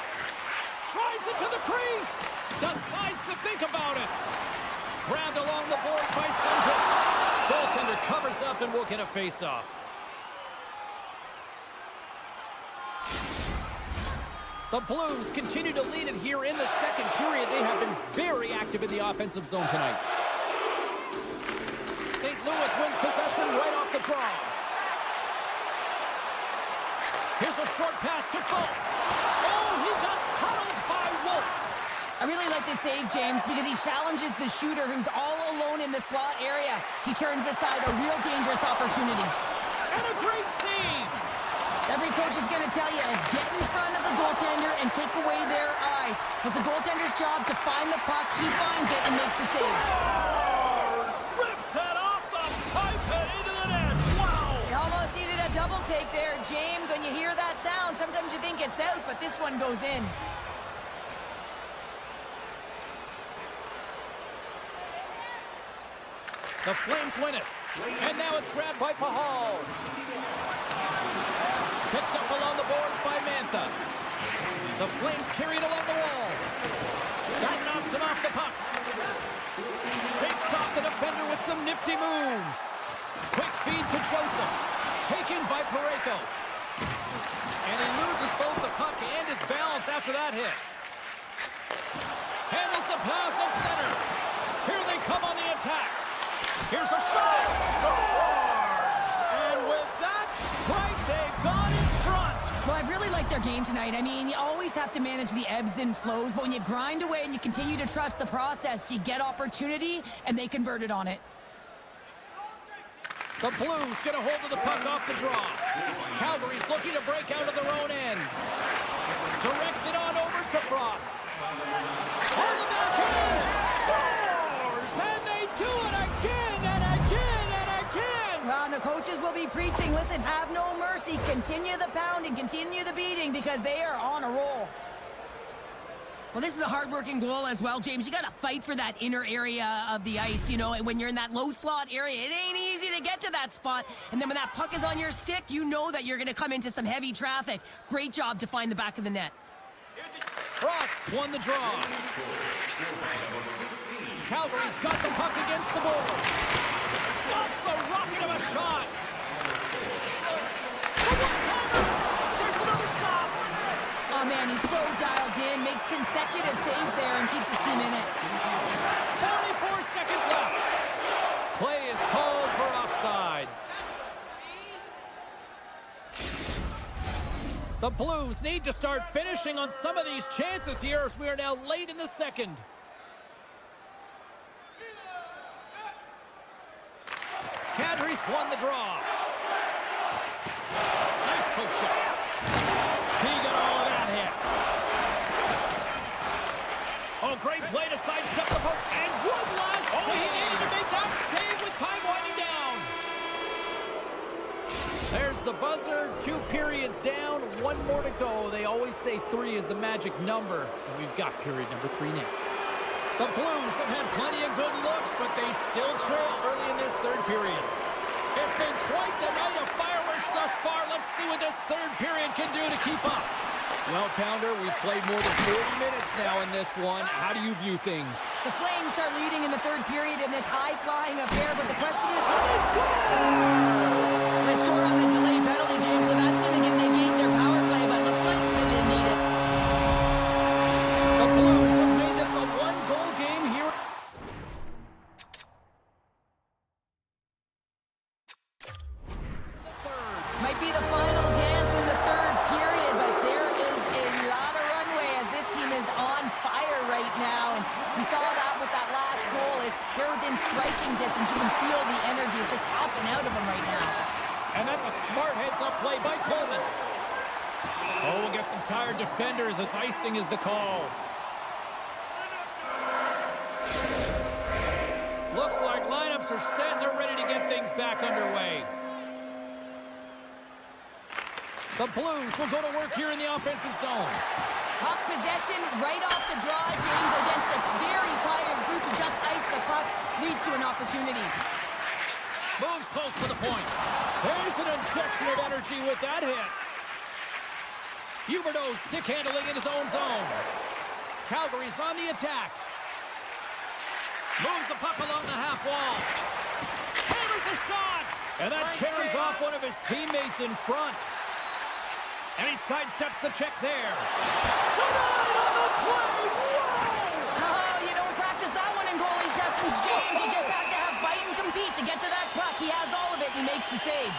Drives it to the crease. Decides to think about it. Grabbed along the board by Sundqvist. Goaltender covers up and will get a faceoff. The Blues continue to lead it here in the second period. They have been very active in the offensive zone tonight. St. Louis wins possession right off the draw. Here's a short pass to Full. Oh, he got huddled by Wolf. I really like this save, James, because he challenges the shooter who's all alone in the slot area. He turns aside a real dangerous opportunity. And a great save. Every coach is going to tell you, get in front of the goaltender and take away their eyes. It's the goaltender's job to find the puck. He finds it and makes the save. Rips it off the pipe and into the net. Wow. He almost needed a double take there, James. When you hear that sound, sometimes you think it's out, but this one goes in. The Flames win it. And now it's grabbed by Pahal. Picked up along the boards by Mantha. The Flames carry it along the wall. That knocks him off the puck. Shakes off the defender with some nifty moves. Quick feed to Joseph. Taken by Parayko. And he loses both the puck and his balance after that hit. Handles the pass at center. Here they come on the attack. Here's a shot. Scores! And with that strike, they've gone in front. Well, I've really liked their game tonight. I mean, you always have to manage the ebbs and flows, but when you grind away and you continue to trust the process, you get opportunity, and they converted on it. The Blues get a hold of the puck off the draw. Calgary's looking to break out of their own end. Directs it on over to Frost. On the backhand, scores! And they do it again and again and again! Well, and the coaches will be preaching, listen, have no mercy. Continue the pounding, continue the beating, because they are on a roll. Well, this is a hard-working goal as well, James. You got to fight for that inner area of the ice, you know, and when you're in that low slot area, it ain't easy to get to that spot. And then when that puck is on your stick, you know that you're going to come into some heavy traffic. Great job to find the back of the net. Frost won the draw. Calgary's got the puck against the boards. Stops the rocket of a shot. The one-timer. There's another stop. Oh, man, he's so dialed in, makes consecutive saves there and keeps his team in it. 44 seconds left. Play is called for offside. The Blues need to start finishing on some of these chances here as we are now late in the second. Kadri's won the draw. Nice poke shot. He got all of that hit. Oh, great play to sidestep the poke. And one last save. He needed to make that save with time winding down. There's the buzzer. 2 periods down. 1 more to go. They always say 3 is the magic number. And we've got period number 3 next. The Blues have had plenty of good looks, but they still trail early in this third period. It's been quite the night of fireworks thus far. Let's see what this third period can do to keep up. Well, Pounder, we've played more than 40 minutes now in this one. How do you view things? The Flames start leading in the third period in this high-flying affair, but the question is, will they score? They score on the delayed penalty, James, so that's going to negate their power be the final dance in the third period, but there is a lot of runway as this team is on fire right now. And we saw that with that last goal. They're within striking distance. You can feel the energy. It's just popping out of them right now. And that's a smart heads-up play by Coleman. Oh, we'll get some tired defenders as icing is the call. Looks like lineups are set and they're ready to get things back underway. The Blues will go to work here in the offensive zone. Puck possession right off the draw, James, against a very tired group who just iced the puck, leads to an opportunity. Moves close to the point. There's an injection of energy with that hit. Huberdeau stick handling in his own zone. Calgary's on the attack. Moves the puck along the half wall. Hammers the shot. And that carries off one of his teammates in front. And he sidesteps the check there. Denied on the play. Whoa! Oh, you don't practice that one in goalie sessions, James. You just have to have fight and compete to get to that puck. He has all of it. He makes the save.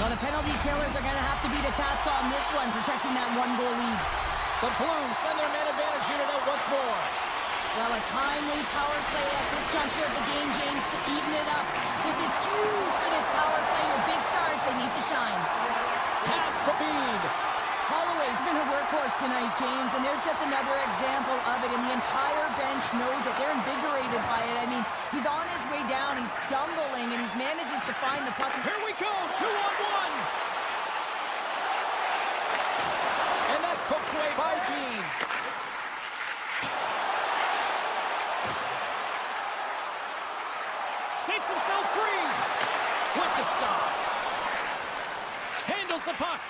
Well, the penalty killers are going to have to be the task on this one, protecting that one-goal lead. The Blues send their man advantage unit out once more. Well, a timely power play at this juncture of the game, James, to even it up. This is huge for this power play. With big stars, they need to shine. Pass to Bede. Holloway's been a workhorse tonight, James, and there's just another example of it, and the entire bench knows that they're invigorated by it. I mean, he's on his way down, he's stumbling, and he manages to find the puck. Here we go, 2-on-1. And that's poked away by Bede. Shakes himself free. With the stop. Handles the puck.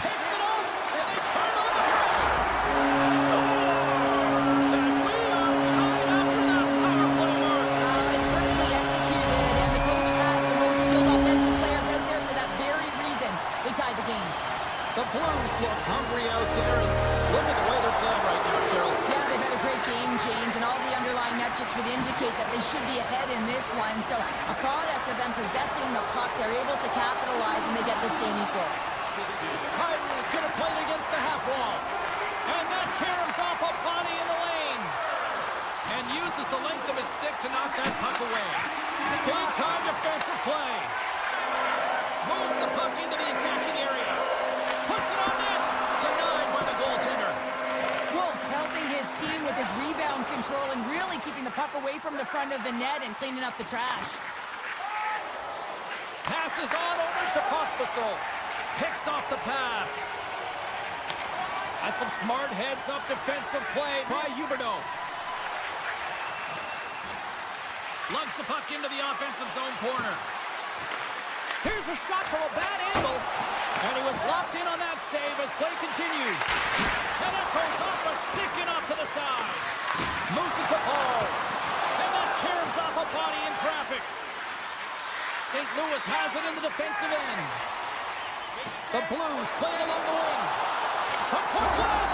Takes it off, and they turn on the pressure. Scores! And we are tied after that power play mark. It's perfectly executed, and the coach has the most skilled offensive players out there for that very reason. They tied the game. The Blues look hungry out there, and look at the way they're playing right now, Cheryl. Yeah, they've had a great game, James, and all the underlying metrics would indicate that they should be ahead in this one. So a product of them possessing the puck, they're able to capitalize, and they get this game equal. Kyrou is going to play it against the half wall. And that caroms off a body in the lane. And uses the length of his stick to knock that puck away. Big time defensive play. Moves the puck into the attacking area. Puts it on net. Denied by the goaltender. Wolf's helping his team with his rebound control and really keeping the puck away from the front of the net and cleaning up the trash. Passes on over to Pospisil. Picks off the pass. That's some smart heads-up defensive play by Huberdeau. Lugs the puck into the offensive zone corner. Here's a shot from a bad angle. And he was locked in on that save as play continues. And it goes off a stick and off to the side. Moves it to Paul. And that caroms off a body in traffic. St. Louis has it in the defensive end. The Blues play it along the wing. From Portland.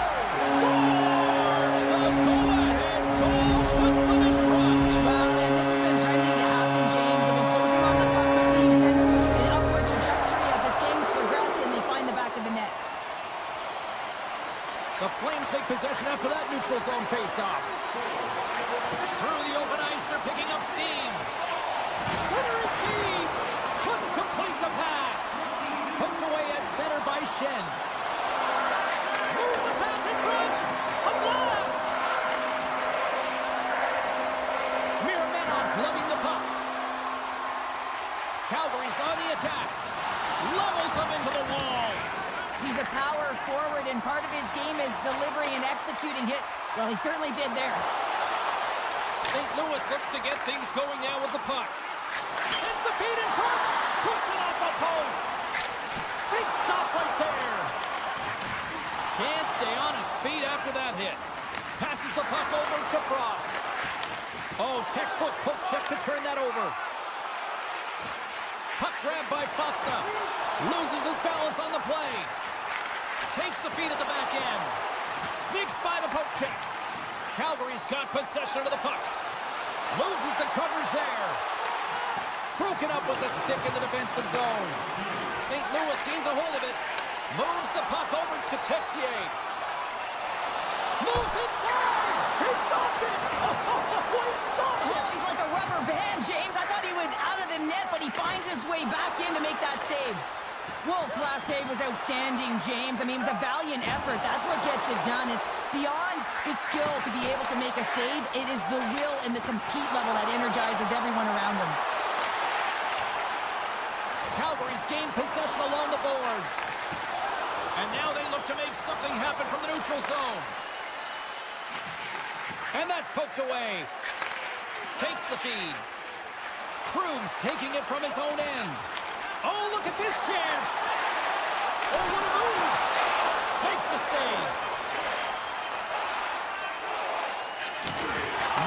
Scores! The go-ahead goal puts them in front. Well, and this has been trending to happen, James. They've been closing on the puck quickly since an upward trajectory as this game's progressed, and they find the back of the net. The Flames take possession after that neutral zone face-off. Through the open ice, they're picking up steam. Centering feed. Couldn't complete the pass. Hooked away at center by Shen. Moves the pass in front. A blast. Miramenov's loving the puck. Calgary's on the attack. Levels them into the wall. He's a power forward, and part of his game is delivering and executing hits. Well, he certainly did there. St. Louis looks to get things going now with the puck. Sends the feed in front. Puts it off the post. Big stop right there. Can't stay on his feet after that hit. Passes the puck over to Frost. Oh, textbook poke check to turn that over. Puck grab by Faksa. Loses his balance on the play. Takes the feed at the back end. Sneaks by the poke check. Calgary's got possession of the puck. Loses the coverage there. Broken up with the stick in the defensive zone. St. Louis gains a hold of it. Moves the puck over to Texier. Moves inside! He stopped it! Oh, he stopped it! Oh, he's like a rubber band, James. I thought he was out of the net, but he finds his way back in to make that save. Wolf's last save was outstanding, James. I mean, it was a valiant effort. That's what gets it done. It's beyond the skill to be able to make a save. It is the will and the compete level that energizes everyone around him. Calgary's gained possession along the boards. And now they look to make something happen from the neutral zone. And that's poked away. Takes the feed. Cruz taking it from his own end. Oh, look at this chance. Oh, what a move. Makes the save.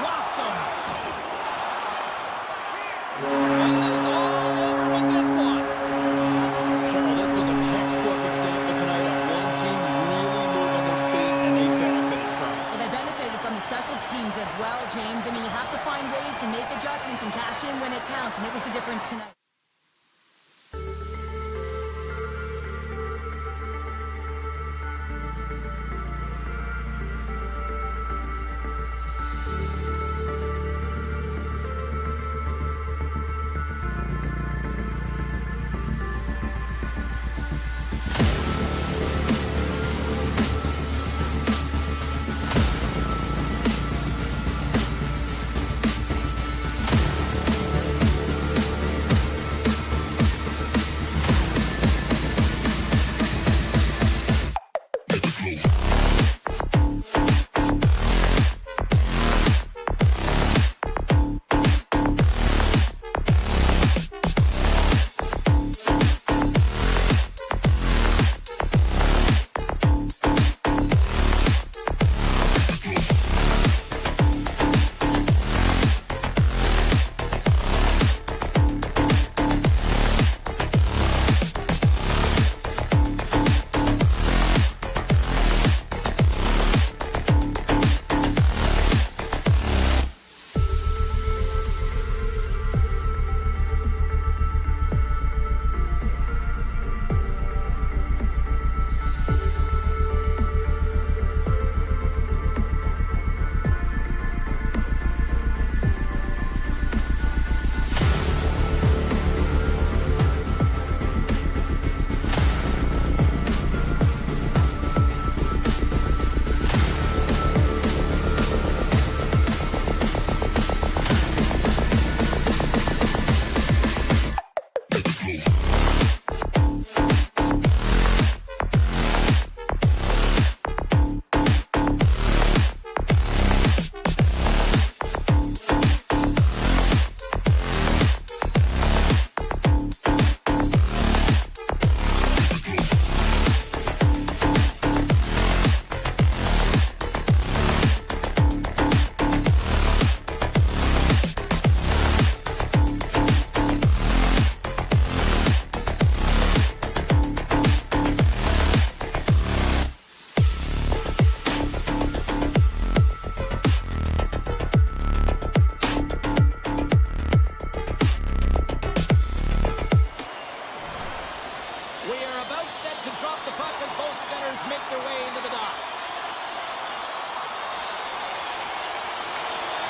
Rocks him. And it is all over with this one. Cheryl, this was a textbook example tonight of one team really moving their feet, and they benefited from it. Well, they benefited from the special teams as well, James. I mean, you have to find ways to make adjustments and cash in when it counts, and it was the difference tonight.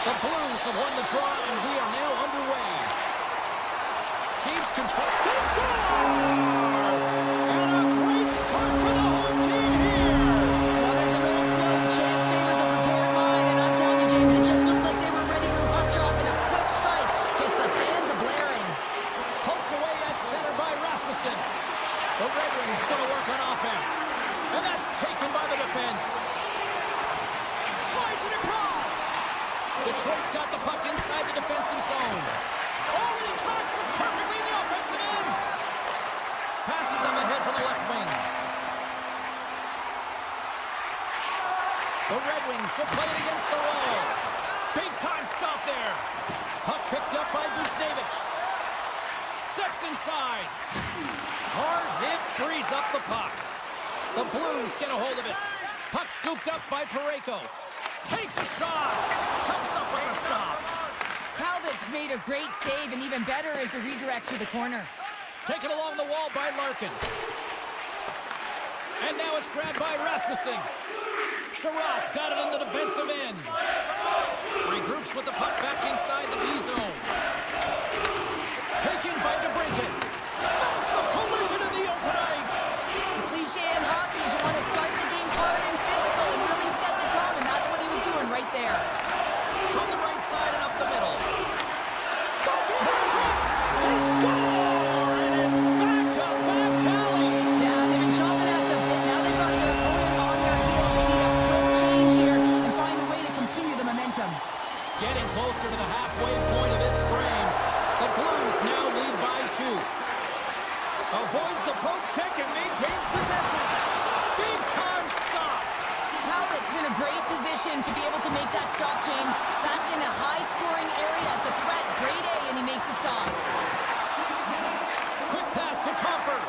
The Blues have won the draw, and we are now underway. Keeps control. They score! And a great start for the home team here. Well, there's an old quote, chance favors the prepared mind, and I'm telling you, James, it just looked like they were ready for a puck drop, and a quick strike gets the fans a-blaring. Poked away at center by Rasmussen. The Red Wings going to work on offense. And that's taken by the defense. Slides it across. Detroit's got the puck inside the defensive zone. Oh, and he tracks it perfectly in the offensive end. Passes him ahead to the left wing. The Red Wings will play it against the wall. Big time stop there. Puck picked up by Buchnevich. Steps inside. Hard hit frees up the puck. The Blues get a hold of it. Puck scooped up by Parayko. Takes a shot. Comes up with a stop. Talbot's made a great save, and even better is the redirect to the corner. Taken along the wall by Larkin. And now it's grabbed by Rasmussen. Sherratt's got it in the defensive end. Regroups with the puck back inside the D-zone. Taken by DeBrincat. Massive collision in the open ice. The cliche in hockey is you want to start the game hard and physical and really set the tone, and that's what he was doing right there. From the right side and up the middle. They score! And it's back-to-back tallies. Yeah, they've been chomping at the bit. Now they've got their opponent on their heels. They need a quick change here and find a way to continue the momentum. Getting closer to the halfway point of this frame. The Blues now lead by 2. Avoids the poke check and maintains possession. Big time stop. Talbot's in a great position to be able to make that stop, James. That's in a high-scoring area. It's a threat, grade A, and he makes the stop. Quick pass to Coffer.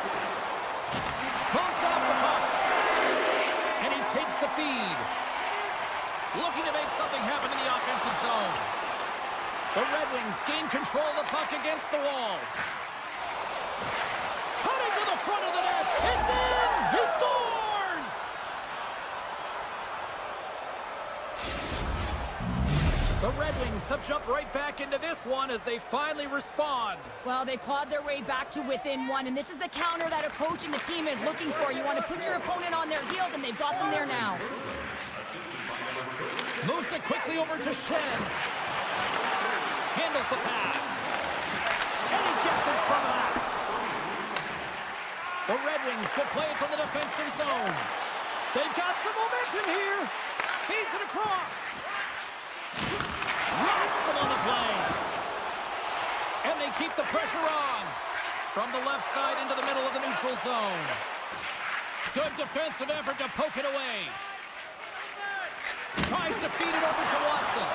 Bumped off the puck. And he takes the feed. Looking to make something happen in the offensive zone. The Red Wings gain control of the puck against the wall. Cutting to the front of the net. It's in! He scores! The Red Wings have jumped right back into this one as they finally respond. Well, they clawed their way back to within 1, and this is the counter that a coach and the team is looking for. You want to put your opponent on their heels, and they've got them there now. Moves it quickly over to Shen. Handles the pass. And he gets in front of that. The Red Wings will play it from the defensive zone. They've got some momentum here. Feeds it across. Rocks him on the play. And they keep the pressure on. From the left side into the middle of the neutral zone. Good defensive effort to poke it away. Tries to feed it over to Watson.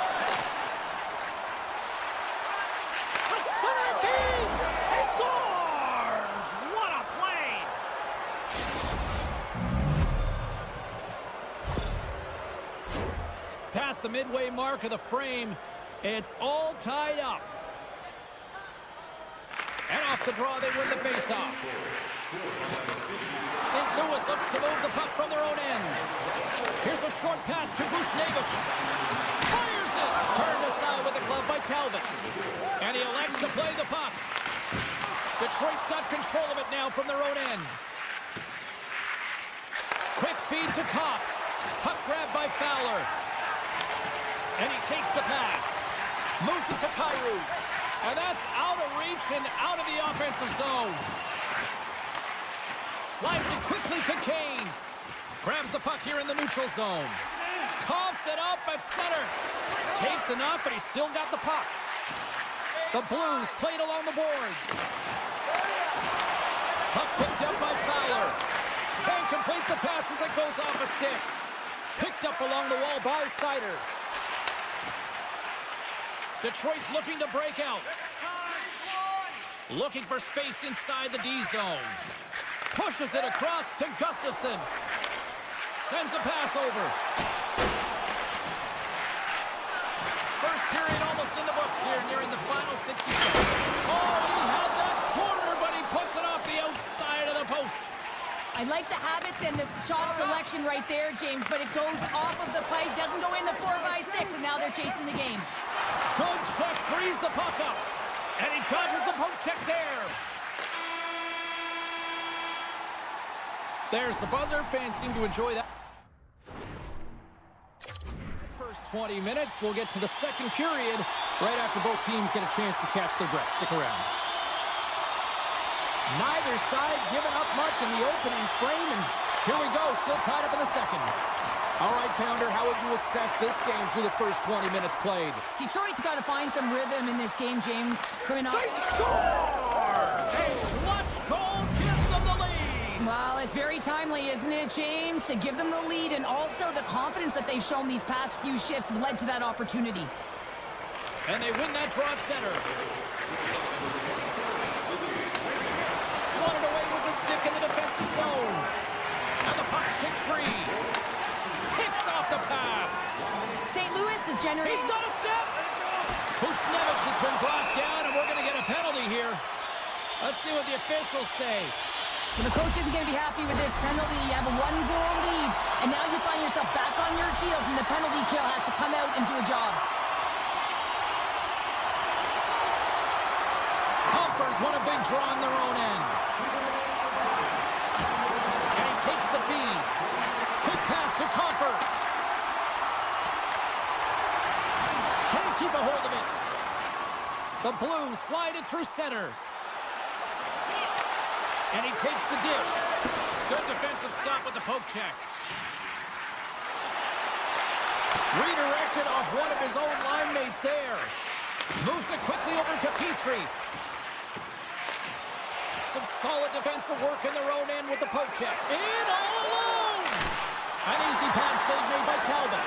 A center feed! He scores! What a play! Past the midway mark of the frame, it's all tied up. And off the draw, they win the faceoff. St. Louis looks to move the puck from their own end. Here's a short pass to Buchnevich. Fires it! Turned aside with a glove by Talbot. And he elects to play the puck. Detroit's got control of it now from their own end. Quick feed to Kopp. Puck grabbed by Fowler. And he takes the pass. Moves it to Kyrou. And that's out of reach and out of the offensive zone. Slides it quickly to Kane. Grabs the puck here in the neutral zone. Coughs it up at center. Takes enough, but he's still got the puck. The Blues played along the boards. Puck picked up by Fowler. Can't complete the pass as it goes off a stick. Picked up along the wall by Seider. Detroit's looking to break out. Looking for space inside the D-zone. Pushes it across to Gustafsson. Sends a pass over. First period almost in the books here, nearing the final 60 seconds. Oh, he had that corner, but he puts it off the outside of the post. I like the habits and the shot selection right there, James, but it goes off of the pipe, doesn't go in the 4x6, and now they're chasing the game. Good check, frees the puck up. And he dodges the poke check there. There's the buzzer. Fans seem to enjoy that. First 20 minutes, we'll get to the second period right after both teams get a chance to catch their breath. Stick around. Neither side giving up much in the opening frame, and here we go, still tied up in the second. All right, Pounder, how would you assess this game through the first 20 minutes played? Detroit's got to find some rhythm in this game, James. From an They score! A clutch goal gives them the lead! Well, it's very timely, isn't it, James, to give them the lead, and also the confidence that they've shown these past few shifts have led to that opportunity. And they win that draw at center. Swatted away with the stick in the defensive zone. And the puck's kicked free. Picks off the pass. St. Louis is generating... He's got a step. Buchnevich has been brought down, and we're going to get a penalty here. Let's see what the officials say. Well, the coach isn't going to be happy with this penalty. You have a one-goal lead, and now you find yourself back on your heels, and the penalty kill has to come out and do a job. Comfers won a big draw on their own end. And he takes the feed. Quick pass to Comfort. Can't keep a hold of it. The Blues slide it through center. And he takes the dish. Good defensive stop with the poke check. Redirected off one of his own line mates there. Moves it quickly over to Petrie. Some solid defensive work in their own end with the poke check. In all alone! An easy pass save made by Talbot.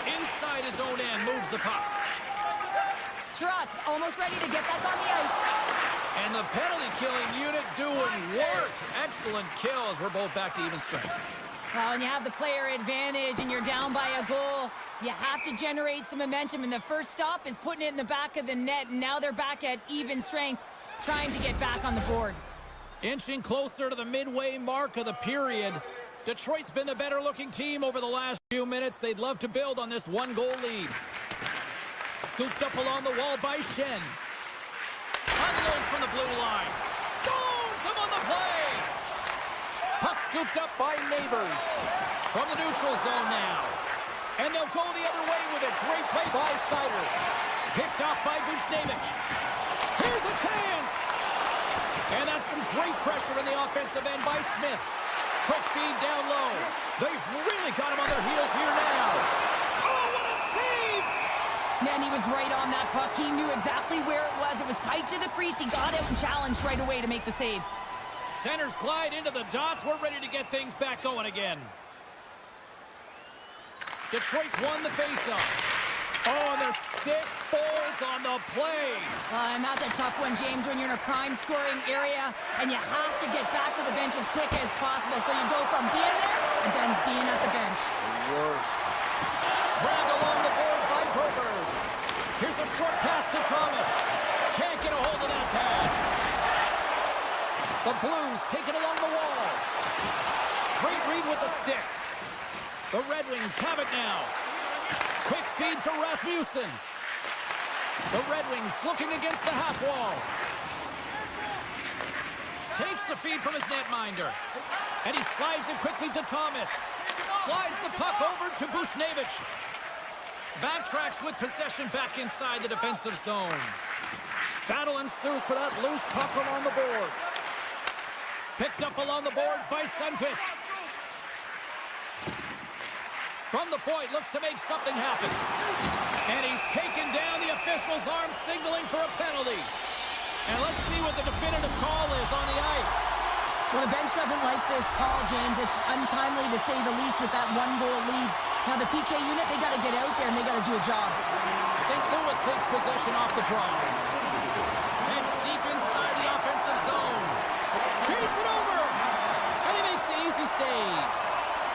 Inside his own end, moves the puck. Sherratt's almost ready to get back on the ice. And the penalty-killing unit doing work. Excellent kills. We're both back to even strength. Well, when you have the player advantage and you're down by a goal, you have to generate some momentum. And the first stop is putting it in the back of the net. And now they're back at even strength, trying to get back on the board. Inching closer to the midway mark of the period. Detroit's been the better-looking team over the last few minutes. They'd love to build on this one-goal lead. Scooped up along the wall by Shen. Unloads from the blue line. Stones him on the play. Puck scooped up by Neighbors. From the neutral zone now. And they'll go the other way with a great play by Sider. Picked off by Buchnevich. Here's a chance. And that's some great pressure in the offensive end by Smith. Quick feed down low. They've really got him on their heels here now. Oh, what a save! Man, he was right on that puck. He knew exactly where it was. It was tight to the crease. He got out and challenged right away to make the save. Centers glide into the dots. We're ready to get things back going again. Detroit's won the faceoff. Oh, and the stick folds on the play. And that's a tough one, James, when you're in a prime scoring area and you have to get back to the bench as quick as possible. So you go from being there and then being at the bench. Worst. Grabbed along the boards by Broberg. Here's a short pass to Thomas. Can't get a hold of that pass. The Blues take it along the wall. Great read with the stick. The Red Wings have it now. Quick feed to Rasmussen. The Red Wings looking against the half wall. Takes the feed from his netminder. And he slides it quickly to Thomas. Slides the puck over to Buchnevich. Backtracks with possession back inside the defensive zone. Battle ensues for that loose puck along the boards. Picked up along the boards by Sundqvist. From the point, looks to make something happen. And he's taken down. The official's arm signaling for a penalty. And let's see what the definitive call is on the ice. Well, the bench doesn't like this call, James. It's untimely to say the least with that one-goal lead. Now, the PK unit, they got to get out there and they got to do a job. St. Louis takes possession off the draw. And it's deep inside the offensive zone. Feeds it over. And he makes the easy save.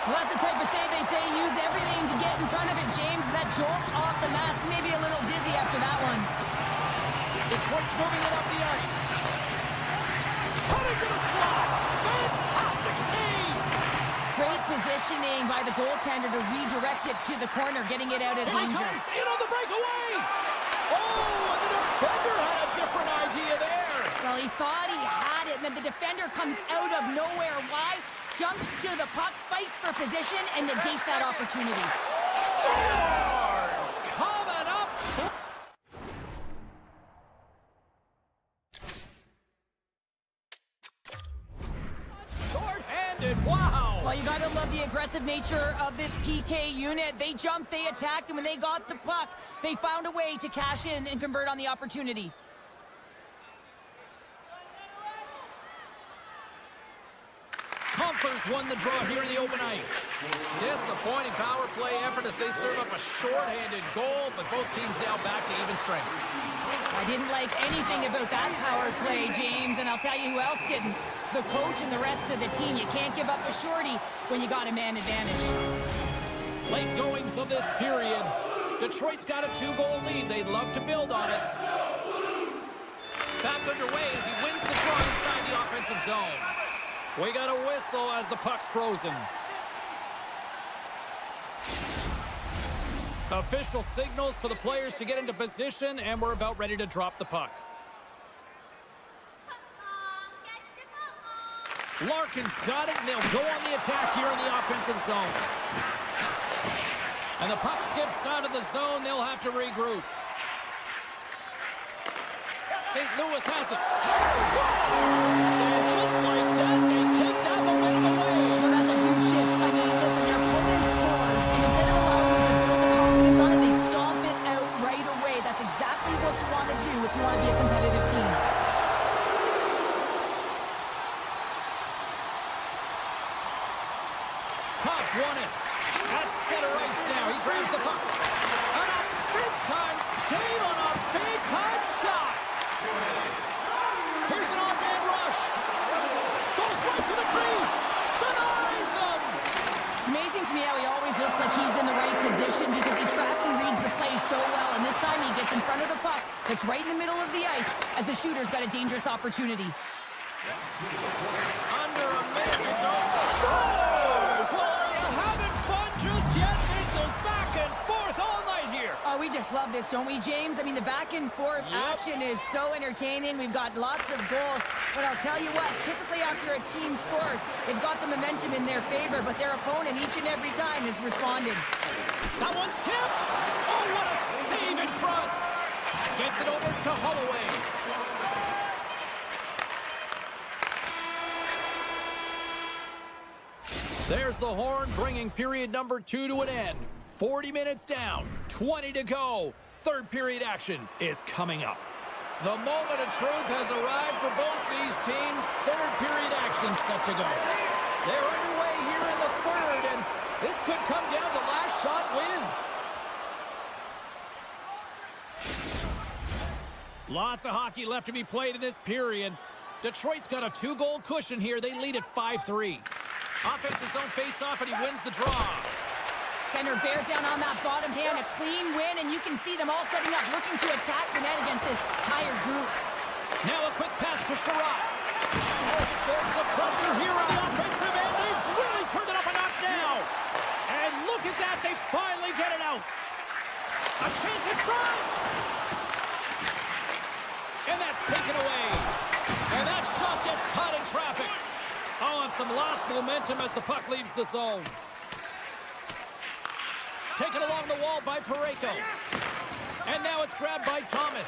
Well, that's the type of save they say use everything to get in front of it, James. That jolts off the mask, maybe a little dizzy after that one. Detroit's moving it up the ice. Cutting to the slot. Fantastic save. Great positioning by the goaltender to redirect it to the corner, getting it out of Here he danger. comes in on the breakaway. Oh, and the defender had a different idea there. Well, he thought he had it, and then the defender comes out of nowhere. Why? Jumps to the puck, fights for position, and negates that opportunity. Scores! Coming up. Short-handed, wow! Well, you gotta love the aggressive nature of this PK unit. They jumped, they attacked, and when they got the puck, they found a way to cash in and convert on the opportunity. Comfers won the draw here in the open ice. Disappointing power play effort as they serve up a short-handed goal, but both teams now back to even strength. I didn't like anything about that power play, James, and I'll tell you who else didn't. The coach and the rest of the team. You can't give up a shorty when you got a man advantage. Late goings of this period. Detroit's got a 2-goal lead. They'd love to build on it. Back underway as he wins the offensive zone. We got a whistle as the puck's frozen. Official signals for the players to get into position, and we're about ready to drop the puck. Larkin's got it, and they'll go on the attack here in the offensive zone. And the puck skips out of the zone. They'll have to regroup. St. Louis has it. Scores! And just like that, they take that momentum away. Well, that's a huge shift. I mean, listen, their opponent scores, and instead of allowing them to build the confidence on it, they stomp it out right away. That's exactly what you want to do if you want to be a competitive team. Cobb's won it. At center ice now. He grabs the puck. And a big-time save on a big-time shot. Here's an odd-man rush. Goes right to the crease. Denies him. It's amazing to me how he always looks like he's in the right position because he tracks and reads the play so well. And this time he gets in front of the puck that's right in the middle of the ice as the shooter's got a dangerous opportunity. Under a minute to go. Scores! Well, are you having fun just yet? This is back and forth all night here. Oh, we just love this, don't we, James? I mean, the back and forth action is so entertaining. We've got lots of goals. But I'll tell you what, typically after a team scores, they've got the momentum in their favor, but their opponent each and every time has responded. That one's tipped. Oh, what a save in front. Gets it over to Holloway. There's the horn, bringing period number 2 to an end. 40 minutes down, 20 to go. Third period action is coming up. The moment of truth has arrived for both these teams. Third period action set to go. They're underway here in the third, and this could come down to last shot wins. Lots of hockey left to be played in this period. Detroit's got a 2-goal cushion here. They lead at 5-3. Offensive zone face-off, and he wins the draw. Center bears down on that bottom hand, a clean win, and you can see them all setting up, looking to attack the net against this tired group. Now a quick pass to Sherrod. All sorts of pressure here on the offensive end. They've really turned it up a notch now. And look at that, they finally get it out. A chance in front. And that's taken away. And that shot gets caught in traffic. Oh, and some lost momentum as the puck leaves the zone. Taken along the wall by Parayko. And now it's grabbed by Thomas.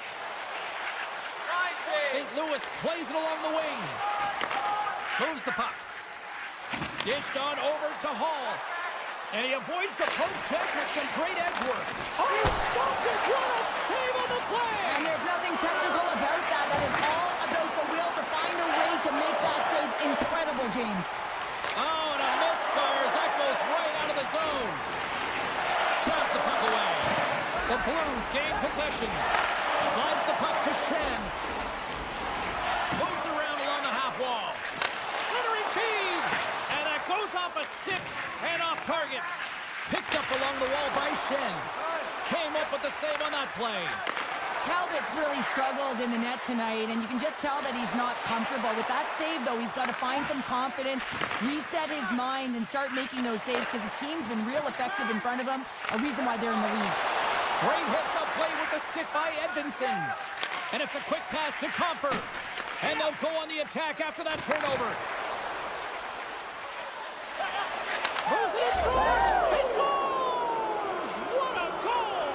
St. Louis plays it along the wing. Moves the puck. Dished on over to Hall. And he avoids the poke check with some great edge work. Oh, he stopped it! What a save on the play! And there's nothing technical about that. That is all about the will to find a way to make that save incredible, James. Oh, and a misfires. That goes right out of the zone. Drives the puck away. The Blues gain possession. Slides the puck to Shen. Moves it around along the half wall. Centering feed. And that goes off a stick and off target. Picked up along the wall by Shen. Came up with the save on that play. Talbot's really struggled in the net tonight, and you can just tell that he's not comfortable. With that save, though, he's got to find some confidence, reset his mind, and start making those saves because his team's been real effective in front of him, a reason why they're in the lead. Great hits up play with the stick by Edvinsson. And it's a quick pass to Comfer. And they'll go on the attack after that turnover. Moves it in front! He scores! What a goal!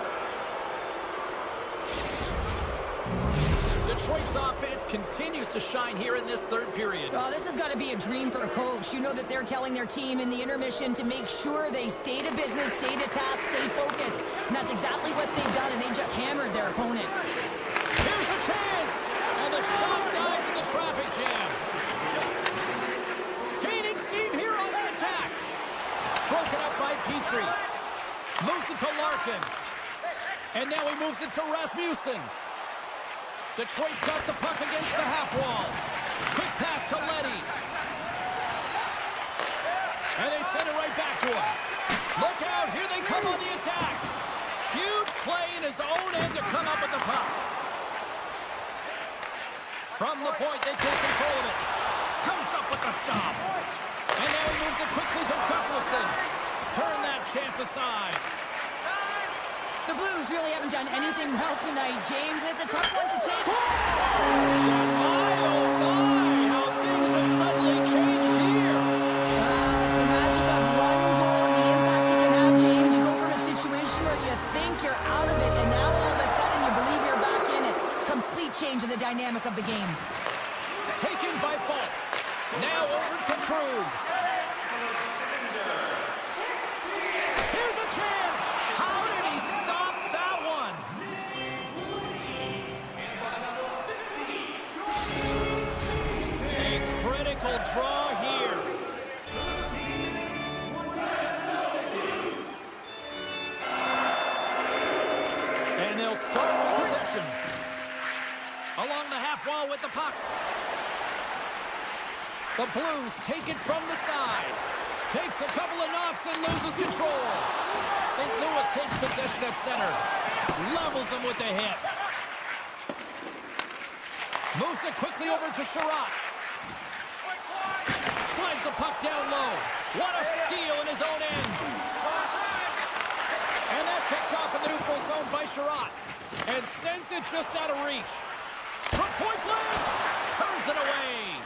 Detroit's offense continues to shine here in this third period. Oh, this has got to be a dream for a coach. You know that they're telling their team in the intermission to make sure they stay to business, stay to task, stay focused. And that's exactly what they've done, and they just hammered their opponent. Here's a chance! And the shot dies in the traffic jam. Gaining steam here on the attack. Broken up by Petrie. Moves it to Larkin. And now he moves it to Rasmussen. Detroit's got the puck against the half wall. Quick pass to Leddy. And they send it right back to him. Look out, here they come on the attack. Huge play in his own end to come up with the puck. From the point, they take control of it. Comes up with the stop. And now he moves it quickly to Gustafsson. Turn that chance aside. The Blues really haven't done anything well tonight, James, and it's a tough one to take. And my, oh my, how things have suddenly changed here. It's the magic of one goal and the impact it can have, James. You go from a situation where you think you're out of it, and now all of a sudden you believe you're back in it. Complete change of the dynamic of the game. Taken by Falk. Now over to Krug. Here's a chance. How did he stop that one? A critical draw here. And they'll start with possession. Along the half wall with the puck. The Blues take it from the side. Takes a couple of knocks and loses control. St. Louis takes possession at center. Levels them with the hit. Moves it quickly over to Sherratt. Slides the puck down low. What a steal in his own end. And that's picked off in the neutral zone by Sherratt. And sends it just out of reach. From point blank. Turns it away.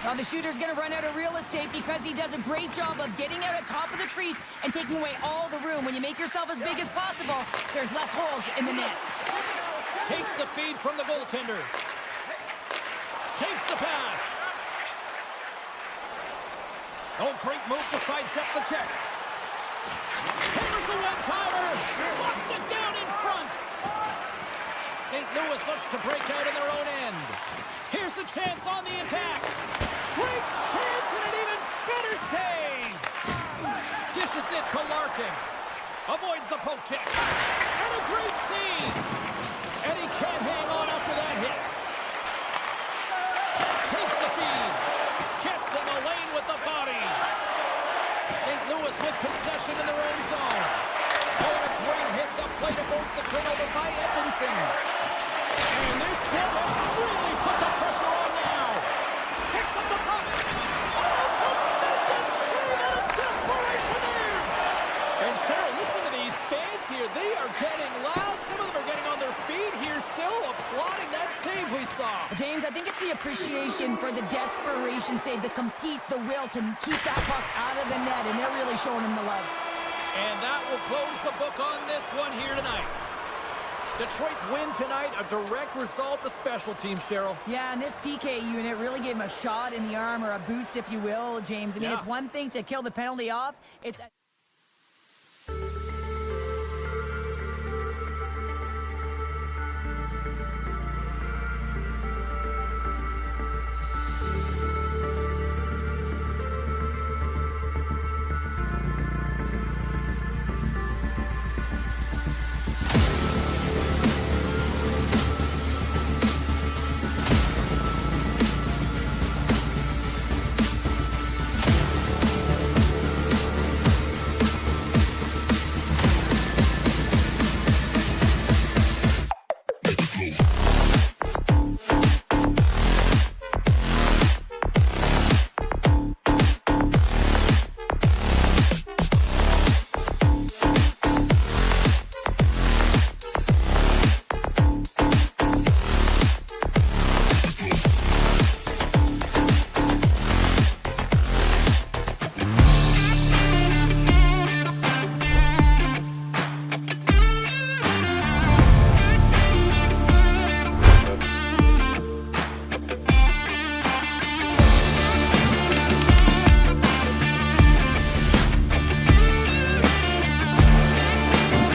Well, the shooter's going to run out of real estate because he does a great job of getting out at top of the crease and taking away all the room. When you make yourself as big as possible, there's less holes in the net. Takes the feed from the goaltender. Takes the pass. Oh, great move to sidestep the check. Hammers the one-timer. Locks it down in front. St. Louis looks to break out in their own end. Here's a chance on the attack. Great chance and an even better save. Dishes it to Larkin. Avoids the poke check. And a great save. And he can't hang on after that hit. Takes the feed. Gets in the lane with the body. St. Louis with possession in their own zone. Oh, and a great hits-up play to force the turnover by Edmondson. And this score has really put the pressure on now. Picks up the puck. Oh, tremendous save out of desperation there. And Cheryl, listen to these fans here. They are getting loud. Some of them are getting on their feet here, still applauding that save we saw. James, I think it's the appreciation for the desperation save, the compete, the will to keep that puck out of the net, and they're really showing him the love. And that will close the book on this one here tonight. Detroit's win tonight, a direct result of special teams, Cheryl. Yeah, and this PK unit really gave him a shot in the arm, or a boost, if you will, James. I mean, It's one thing to kill the penalty off. It's